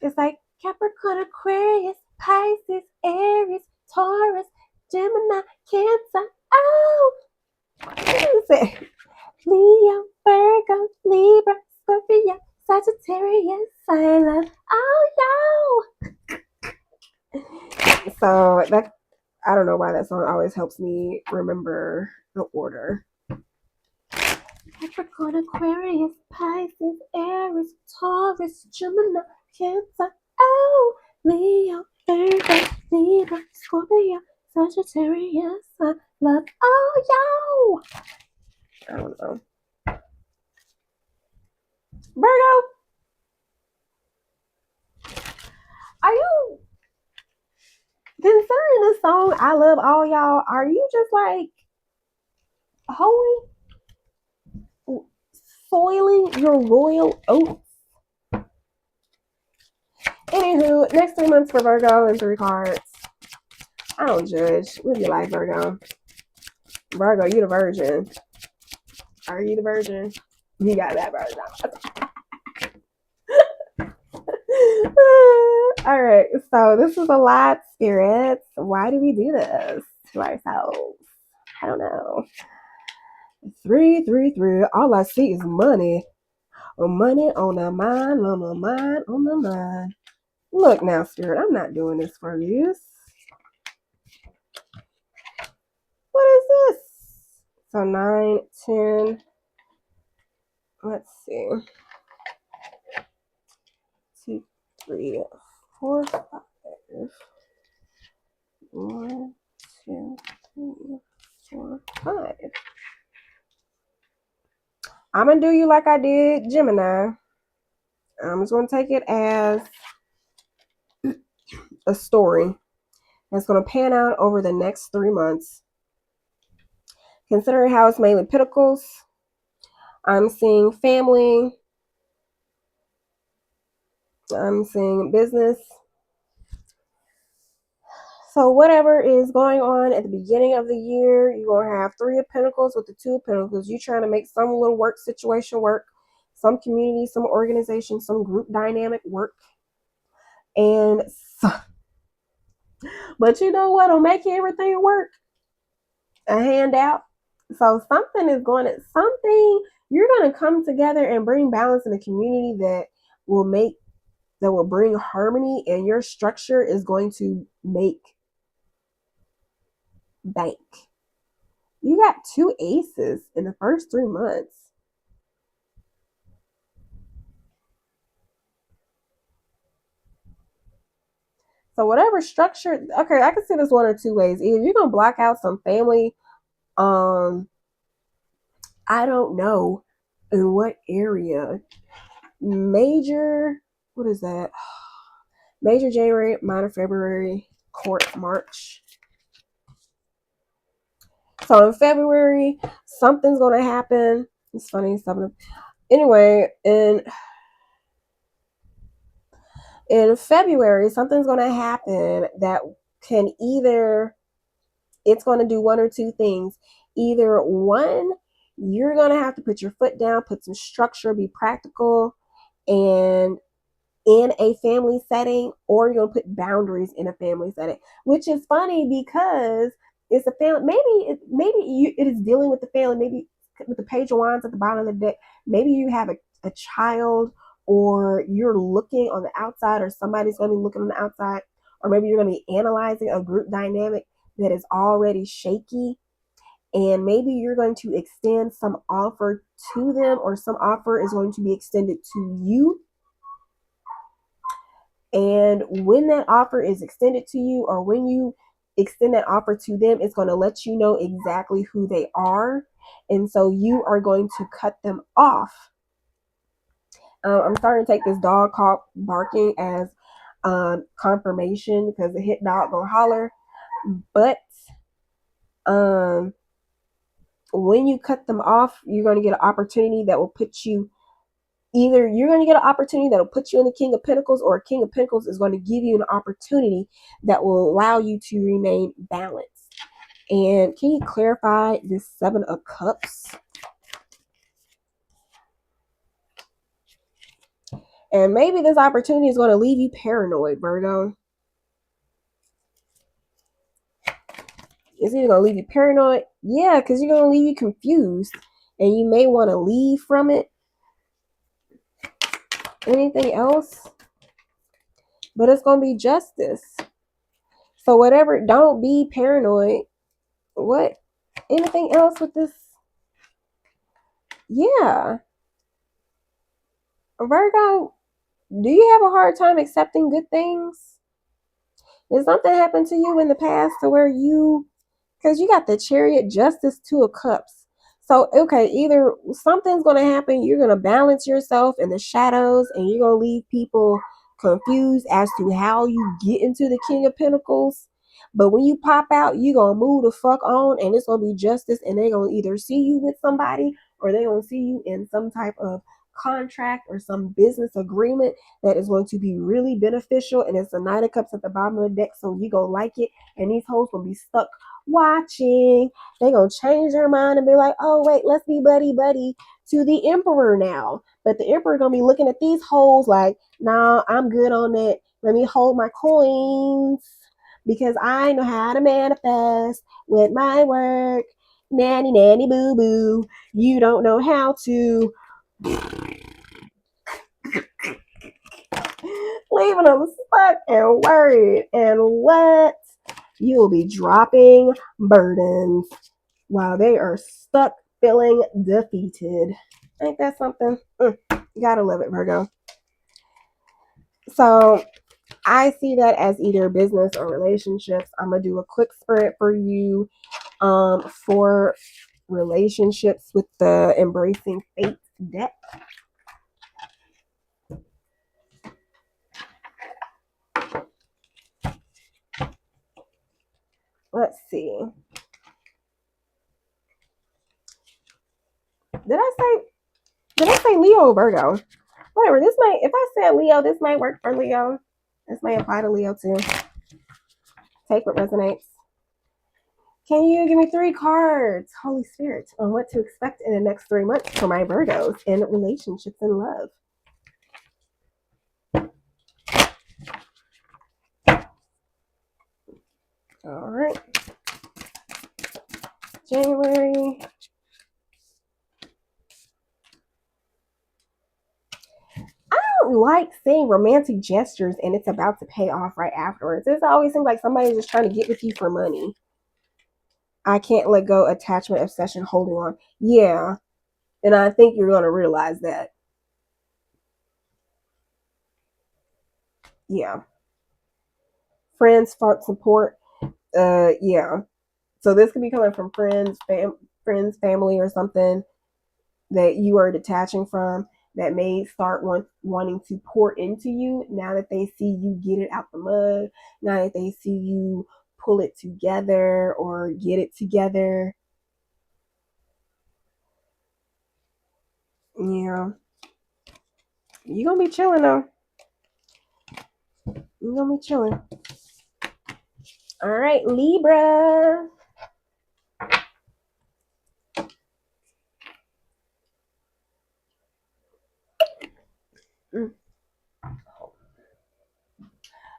It's like Capricorn, Aquarius, Pisces, Aries, Taurus, Gemini, Cancer. Oh, what is it? Leo, Virgo, Libra, Scorpio, Sagittarius, Silent. Oh, yo. So that, I don't know why that song always helps me remember the order. Capricorn, Aquarius, Pisces, Aries, Taurus, Gemini, Cancer. Oh, Leo, Virgo, Libra, Scorpio, Sagittarius, love. Oh, yo. I don't know. Virgo, are you, considering this song, I love all y'all, are you just like soiling your royal oats? Anywho, next 3 months for Virgo and 3 cards. I don't judge. Live your life, Virgo. Virgo, you the virgin. Are you the virgin? You got that virgin. All right, so this is a lot, spirits. Why do we do this to ourselves? I don't know. 3, 3, 3. All I see is money. Money on the mind, on the mind, on the mind. Look now, Spirit, I'm not doing this for you. What is this? So 9, 10. Let's see. 2, 3, 4, 5. 1, 2, 3, 4, 5. I'm going to do you like I did Gemini. I'm just going to take it as a story that's going to pan out over the next 3 months. Considering how it's mainly Pentacles, I'm seeing family, I'm seeing business. So whatever is going on at the beginning of the year, you're going to have 3 of Pentacles with the 2 of Pentacles. You're trying to make some little work situation work, some community, some organization, some group dynamic work. And so, but you know what will make everything work? A handout. So you're going to come together and bring balance in the community that will bring harmony, and your structure is going to make bank. You got 2 aces in the first 3 months. So whatever structure, okay, I can see this one or 2 ways. Either you're gonna block out some family, I don't know in what area. Major, what is that? Major January, minor February, court March. So in February, something's gonna happen. It's funny, something. Anyway, in February, something's gonna happen that can it's gonna do 1 or 2 things. Either one, you're gonna have to put your foot down, put some structure, be practical, and in a family setting, or you're gonna put boundaries in a family setting, which is funny because it's a family. Maybe it is dealing with the family. Maybe with the Page of Wands at the bottom of the deck. Maybe you have a child, or you're looking on the outside, or somebody's gonna be looking on the outside, or maybe you're gonna be analyzing a group dynamic that is already shaky, and maybe you're going to extend some offer to them, or some offer is going to be extended to you. And when that offer is extended to you, or when you extend that offer to them, it's going to let you know exactly who they are. And so you are going to cut them off. I'm starting to take this dog call barking as confirmation, because the hit dog go holler. But when you cut them off, you're going to get an opportunity that will put you, either you're going to get an opportunity that will put you in the King of Pentacles, or a King of Pentacles is going to give you an opportunity that will allow you to remain balanced. And can you clarify this 7 of Cups? And maybe this opportunity is going to leave you paranoid, Virgo. It's either going to leave you paranoid, yeah, because you're going to leave you confused, and you may want to leave from it. Anything else? But it's going to be justice. So whatever, don't be paranoid. What? Anything else with this? Yeah. Virgo, do you have a hard time accepting good things? Did something happen to you in the past to where because you got the Chariot, Justice, 2 of Cups. So, okay, either something's going to happen, you're going to balance yourself in the shadows, and you're going to leave people confused as to how you get into the King of Pentacles. But when you pop out, you're going to move the fuck on, and it's going to be justice, and they're going to either see you with somebody, or they're going to see you in some type of contract or some business agreement that is going to be really beneficial. And it's the Knight of Cups at the bottom of the deck, so you gonna like it, and these hoes gonna be stuck watching. They gonna change their mind and be like, oh wait, let's be buddy to the Emperor now. But the Emperor gonna be looking at these hoes like, nah, I'm good on that. Let me hold my coins, because I know how to manifest with my work. Nanny nanny boo boo, you don't know how to. leaving them stuck and worried. And what? You will be dropping burdens while they are stuck feeling defeated. Ain't that something? You gotta love it, Virgo. So I see that as either business or relationships. I'm gonna do a quick spread for you for relationships with the Embracing Fate deck. Let's see. Did I say Leo or Virgo? Whatever. This might, if I said Leo, this might work for Leo. This may apply to Leo too. Take what resonates. Can you give me 3 cards, Holy Spirit, on what to expect in the next 3 months for my Virgos in relationships and love? All right. January. I don't like seeing romantic gestures and it's about to pay off right afterwards. It always seems like somebody's just trying to get with you for money. I can't let go, attachment, obsession, holding on. Yeah. And I think you're going to realize that. Yeah. Friends, support. Yeah. So this could be coming from friends, family, or something that you are detaching from that may start wanting to pour into you now that they see you get it out the mud, now that they see you pull it together or get it together. Yeah. You're going to be chilling though. You're going to be chilling. All right, Libra.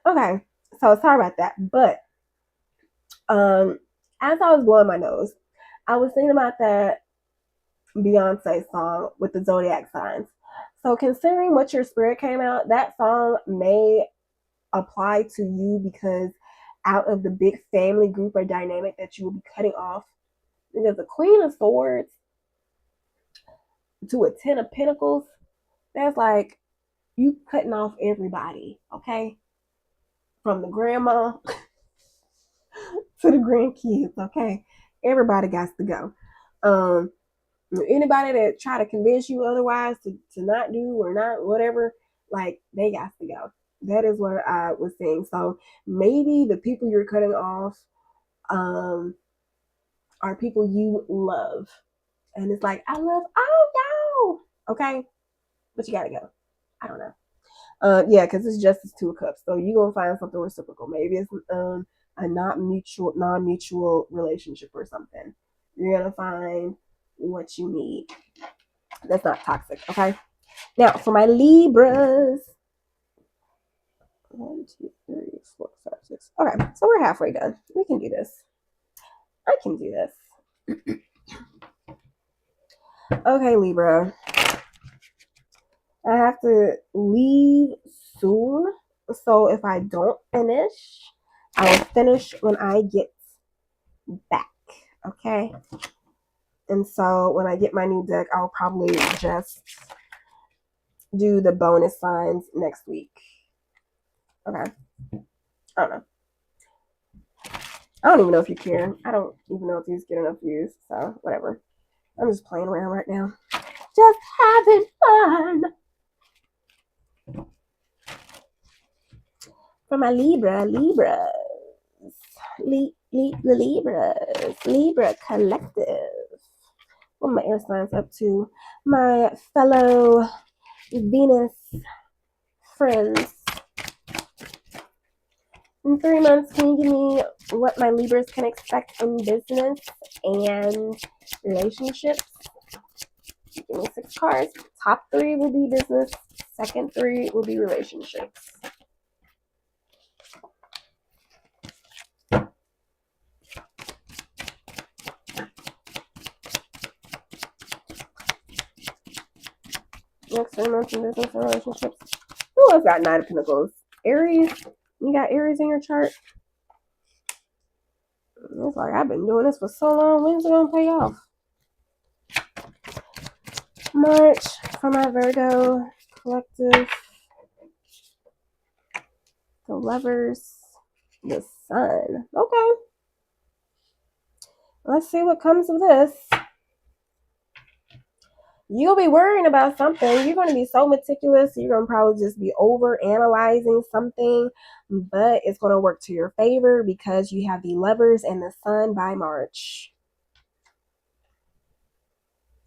Okay, so sorry about that, but as I was blowing my nose, I was thinking about that Beyonce song with the zodiac signs. So considering what your spirit came out, that song may apply to you because out of the big family group or dynamic that you will be cutting off, because the Queen of Swords to a 10 of Pentacles, that's like you cutting off everybody, okay? From the grandma to the grandkids, okay? Everybody got to go. Anybody that try to convince you otherwise to not do or not whatever, like they got to go. That is what I was saying. So maybe the people you're cutting off are people you love. And it's like, I love all y'all. Okay? But you gotta go. I don't know. Yeah, because it's Justice 2 of Cups. So you're gonna find something reciprocal. Maybe it's a non-mutual relationship or something. You're gonna find what you need. That's not toxic, okay? Now for my Libras. 1, 2, 3, 4, 5, 6. Okay, so we're halfway done. We can do this. I can do this. Okay, Libra. I have to leave soon. So if I don't finish, I'll finish when I get back. Okay? And so when I get my new deck, I'll probably just do the bonus signs next week. Okay. I don't know. I don't even know if you care. I don't even know if these get enough views. So whatever. I'm just playing around right now. Just having fun. For my Libras. Libra collective. What are my air signs up to? My fellow Venus friends. In 3 months, can you give me what my Libras can expect in business and relationships? Give me 6 cards. Top 3 will be business. Second 3 will be relationships. Next 3 months in business and relationships. Who else got 9 of Pentacles? Aries, you got Aries in your chart? It's like, I've been doing this for so long. When's it gonna pay off? March for my Virgo collective. The Lovers. The Sun. Okay. Let's see what comes of this. You'll be worrying about something. You're going to be so meticulous. You're going to probably just be over analyzing something, but it's going to work to your favor because you have the Lovers and the Sun by March.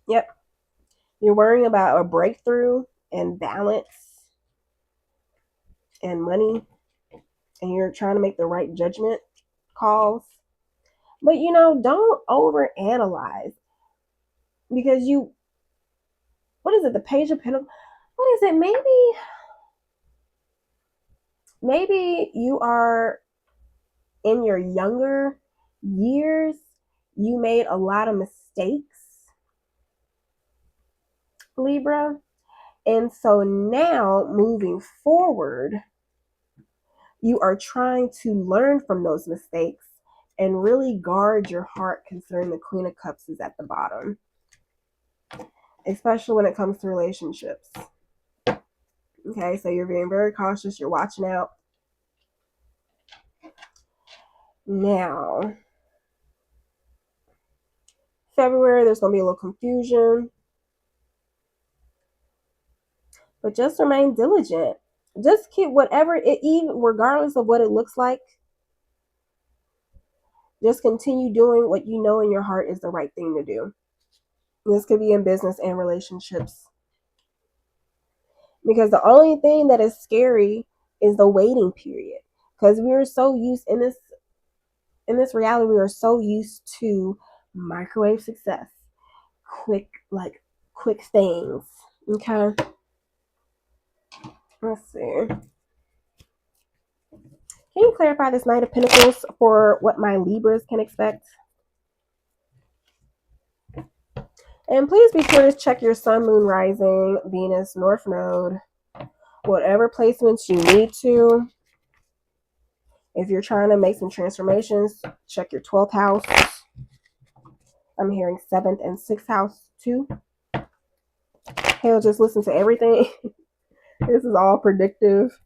Yep. You're worrying about a breakthrough and balance and money, and you're trying to make the right judgment calls. But, don't over analyze because what is it? The Page of Pentacles. What is it? Maybe you are in your younger years, you made a lot of mistakes, Libra. And so now moving forward, you are trying to learn from those mistakes and really guard your heart concerning the Queen of Cups is at the bottom, especially when it comes to relationships. Okay, so you're being very cautious. You're watching out. Now, February, there's going to be a little confusion. But just remain diligent. Just keep whatever it, even regardless of what it looks like. Just continue doing what you know in your heart is the right thing to do. This could be in business and relationships. Because the only thing that is scary is the waiting period. Because we are so used in this reality, we are so used to microwave success. Quick things. Okay. Let's see. Can you clarify this Knight of Pentacles for what my Libras can expect? And please be sure to check your Sun, Moon, Rising, Venus, North Node, whatever placements you need to. If you're trying to make some transformations, check your 12th house. I'm hearing 7th and 6th house too. Hell, just listen to everything. This is all predictive,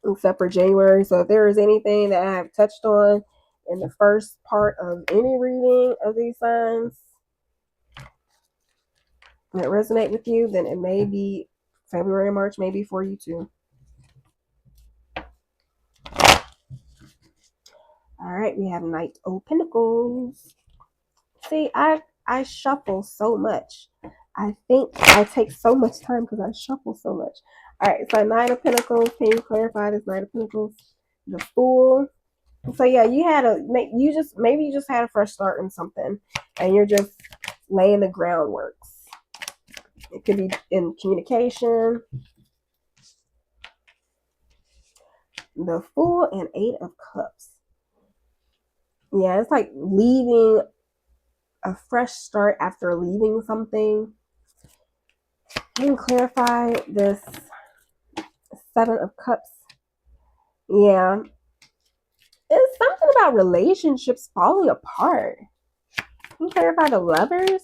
except for January. So if there is anything that I have touched on in the first part of any reading of these signs that resonate with you, then it may be February, March, maybe for you too. All right, we have Knight of Pentacles. See, I shuffle so much. I think I take so much time because I shuffle so much. All right, so Knight of Pentacles. Can you clarify this Knight of Pentacles? The Fool. So yeah, maybe you just had a fresh start in something, and you're just laying the groundworks. It could be in communication. The Fool and 8 of Cups. Yeah, it's like leaving a fresh start after leaving something. Can you clarify this 7 of Cups? Yeah. It's something about relationships falling apart. Can you clarify the Lovers?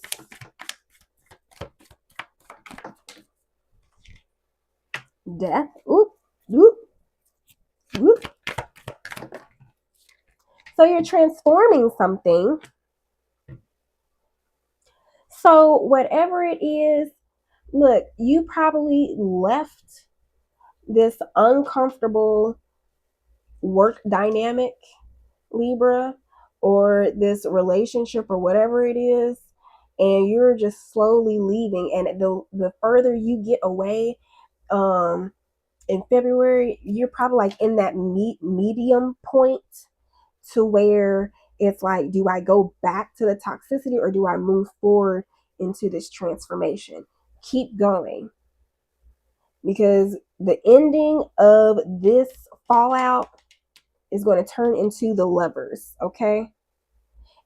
Death. Oop. Oop. Oop. So you're transforming something. So whatever it is, look, you probably left this uncomfortable work dynamic, Libra, or this relationship or whatever it is, and you're just slowly leaving. And the further you get away, in February, you're probably like in that medium point to where it's like, do I go back to the toxicity or do I move forward into this transformation? Keep going, because the ending of this fallout is going to turn into the Lovers, okay?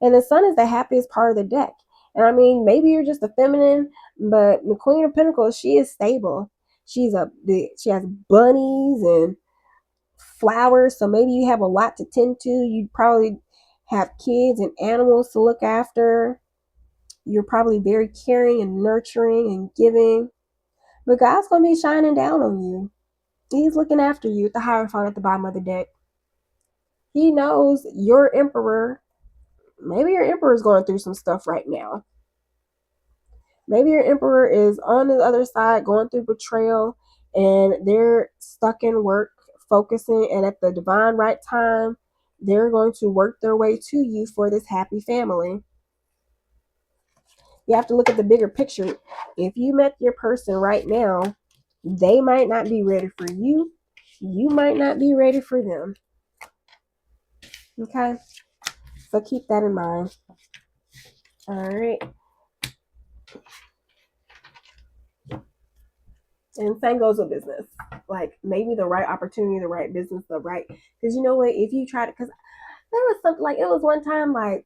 And the Sun is the happiest part of the deck. And I mean, maybe you're just a feminine, but the Queen of Pentacles, she is stable. She has bunnies and flowers, so maybe you have a lot to tend to. You probably have kids and animals to look after. You're probably very caring and nurturing and giving. But God's going to be shining down on you. He's looking after you with the Hierophant at the bottom of the deck. He knows your emperor. Maybe your emperor is going through some stuff right now. Maybe your emperor is on the other side going through betrayal and they're stuck in work, focusing, and at the divine right time, they're going to work their way to you for this happy family. You have to look at the bigger picture. If you met your person right now, they might not be ready for you. You might not be ready for them. Okay? So keep that in mind. All right. And same goes with business. Like maybe the right opportunity, the right business, because you know what, if you try to, because there was something like, it was one time, like,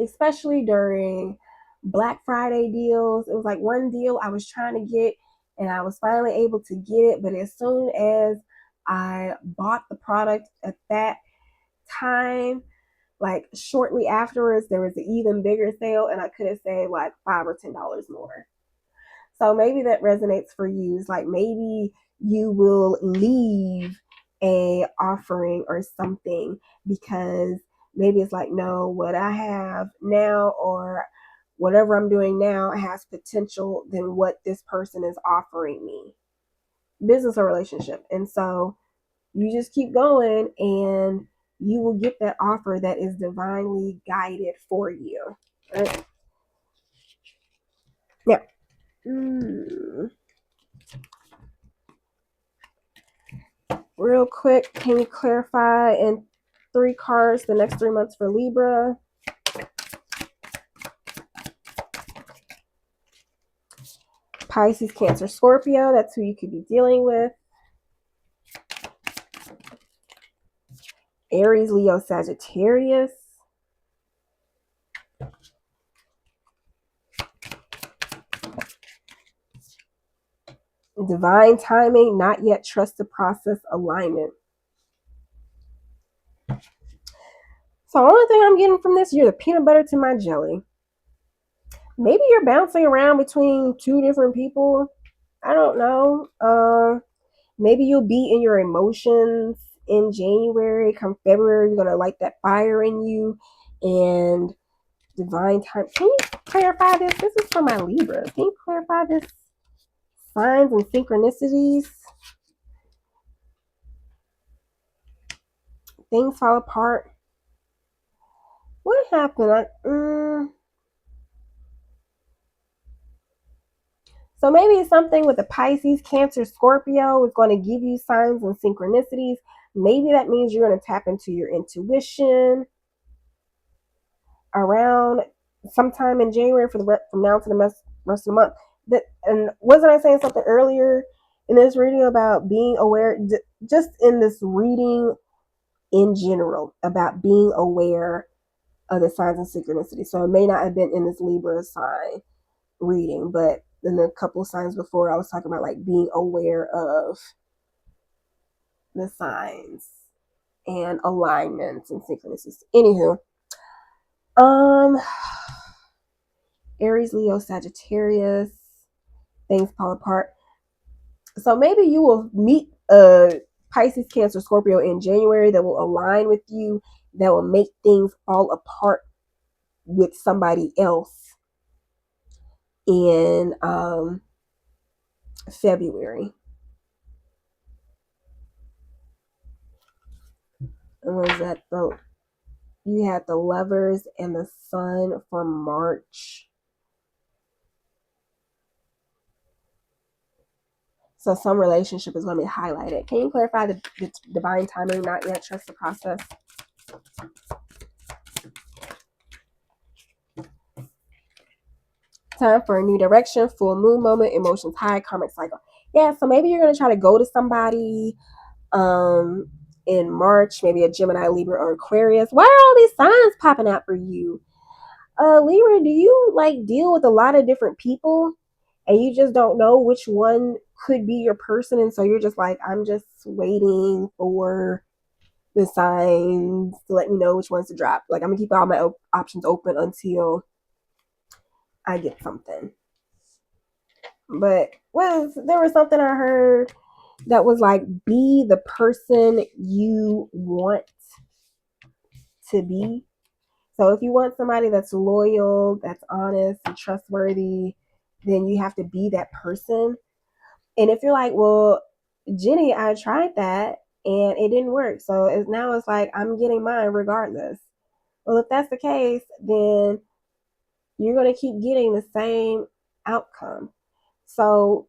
especially during Black Friday deals, it was like one deal I was trying to get and I was finally able to get it. But as soon as I bought the product at that time, like shortly afterwards, there was an even bigger sale and I could have saved like $5 or $10 more. So maybe that resonates for you. It's like maybe you will leave a offering or something because maybe it's like, no, what I have now or whatever I'm doing now has potential than what this person is offering me, business or relationship. And so you just keep going and you will get that offer that is divinely guided for you. Right? Now, real quick, can you clarify in 3 cards the next 3 months for Libra? Pisces, Cancer, Scorpio, that's who you could be dealing with. Aries, Leo, Sagittarius. Divine timing, not yet, trust the process, alignment. So the only thing I'm getting from this, you're the peanut butter to my jelly. Maybe you're bouncing around between 2 different people. I don't know. Maybe you'll be in your emotions in January. Come February, you're going to light that fire in you. And divine time. Can you clarify this? This is for my Libra. Can you clarify this? Signs and synchronicities. Things fall apart. What happened? So maybe it's something with the Pisces, Cancer, Scorpio is going to give you signs and synchronicities. Maybe that means you're going to tap into your intuition around sometime in January from now to the rest of the month. And wasn't I saying something earlier in this reading about being aware, just in this reading in general, about being aware of the signs and synchronicities? So it may not have been in this Libra sign reading, but in a couple of signs before, I was talking about like being aware of the signs and alignments and synchronicities. Anywho, Aries, Leo, Sagittarius, things fall apart. So maybe you will meet Pisces, Cancer, Scorpio in January that will align with you, that will make things fall apart with somebody else in February. And was that you had the Lovers and the Sun for March. So some relationship is going to be highlighted. Can you clarify the divine timing, not yet, trust the process? Time for a new direction, full moon moment, emotions high, karmic cycle. Yeah, so maybe you're going to try to go to somebody in March, maybe a Gemini, Libra, or Aquarius. Why are all these signs popping out for you? Libra, do you like deal with a lot of different people? and you just don't know which one could be your person. And so you're just like, I'm just waiting for the signs to let me know which ones to drop. Like, I'm gonna keep all my options open until I get something. But there was something I heard that was like, be the person you want to be. So if you want somebody that's loyal, that's honest and trustworthy, then you have to be that person. And if you're like, well, Jenny, I tried that and it didn't work, so now it's like I'm getting mine regardless. Well, if that's the case, then you're going to keep getting the same outcome. So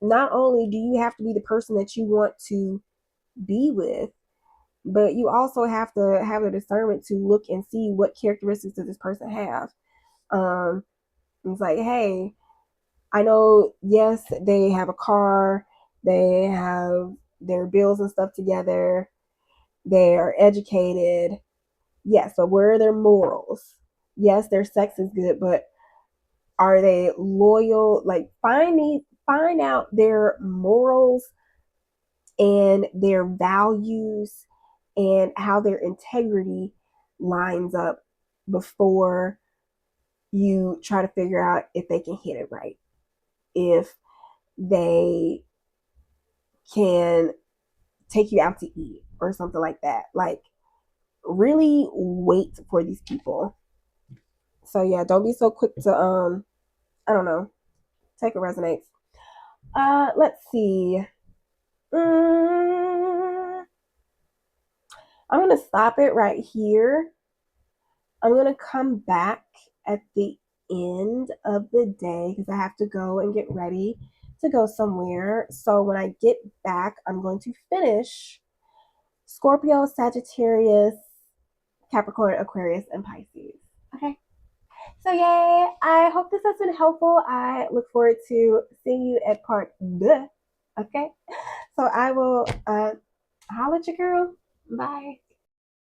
not only do you have to be the person that you want to be with, but you also have to have the discernment to look and see what characteristics does this person have. It's like, hey, I know, yes, they have a car, they have their bills and stuff together, they are educated. Yes, but where are their morals? Yes, their sex is good, but are they loyal? Like, find out their morals and their values and how their integrity lines up before you try to figure out if they can hit it right, if they can take you out to eat or something like that. Like, really wait for these people. So yeah, don't be so quick to I don't know, take what resonates. Let's see. I'm gonna stop it right here. I'm gonna come back at the end of the day because I have to go and get ready to go somewhere. So when I get back, I'm going to finish Scorpio, Sagittarius, Capricorn, Aquarius, and Pisces. Okay. So yay, I hope this has been helpful. I look forward to seeing you at part 2. Okay. So I will holla at your girl. Bye.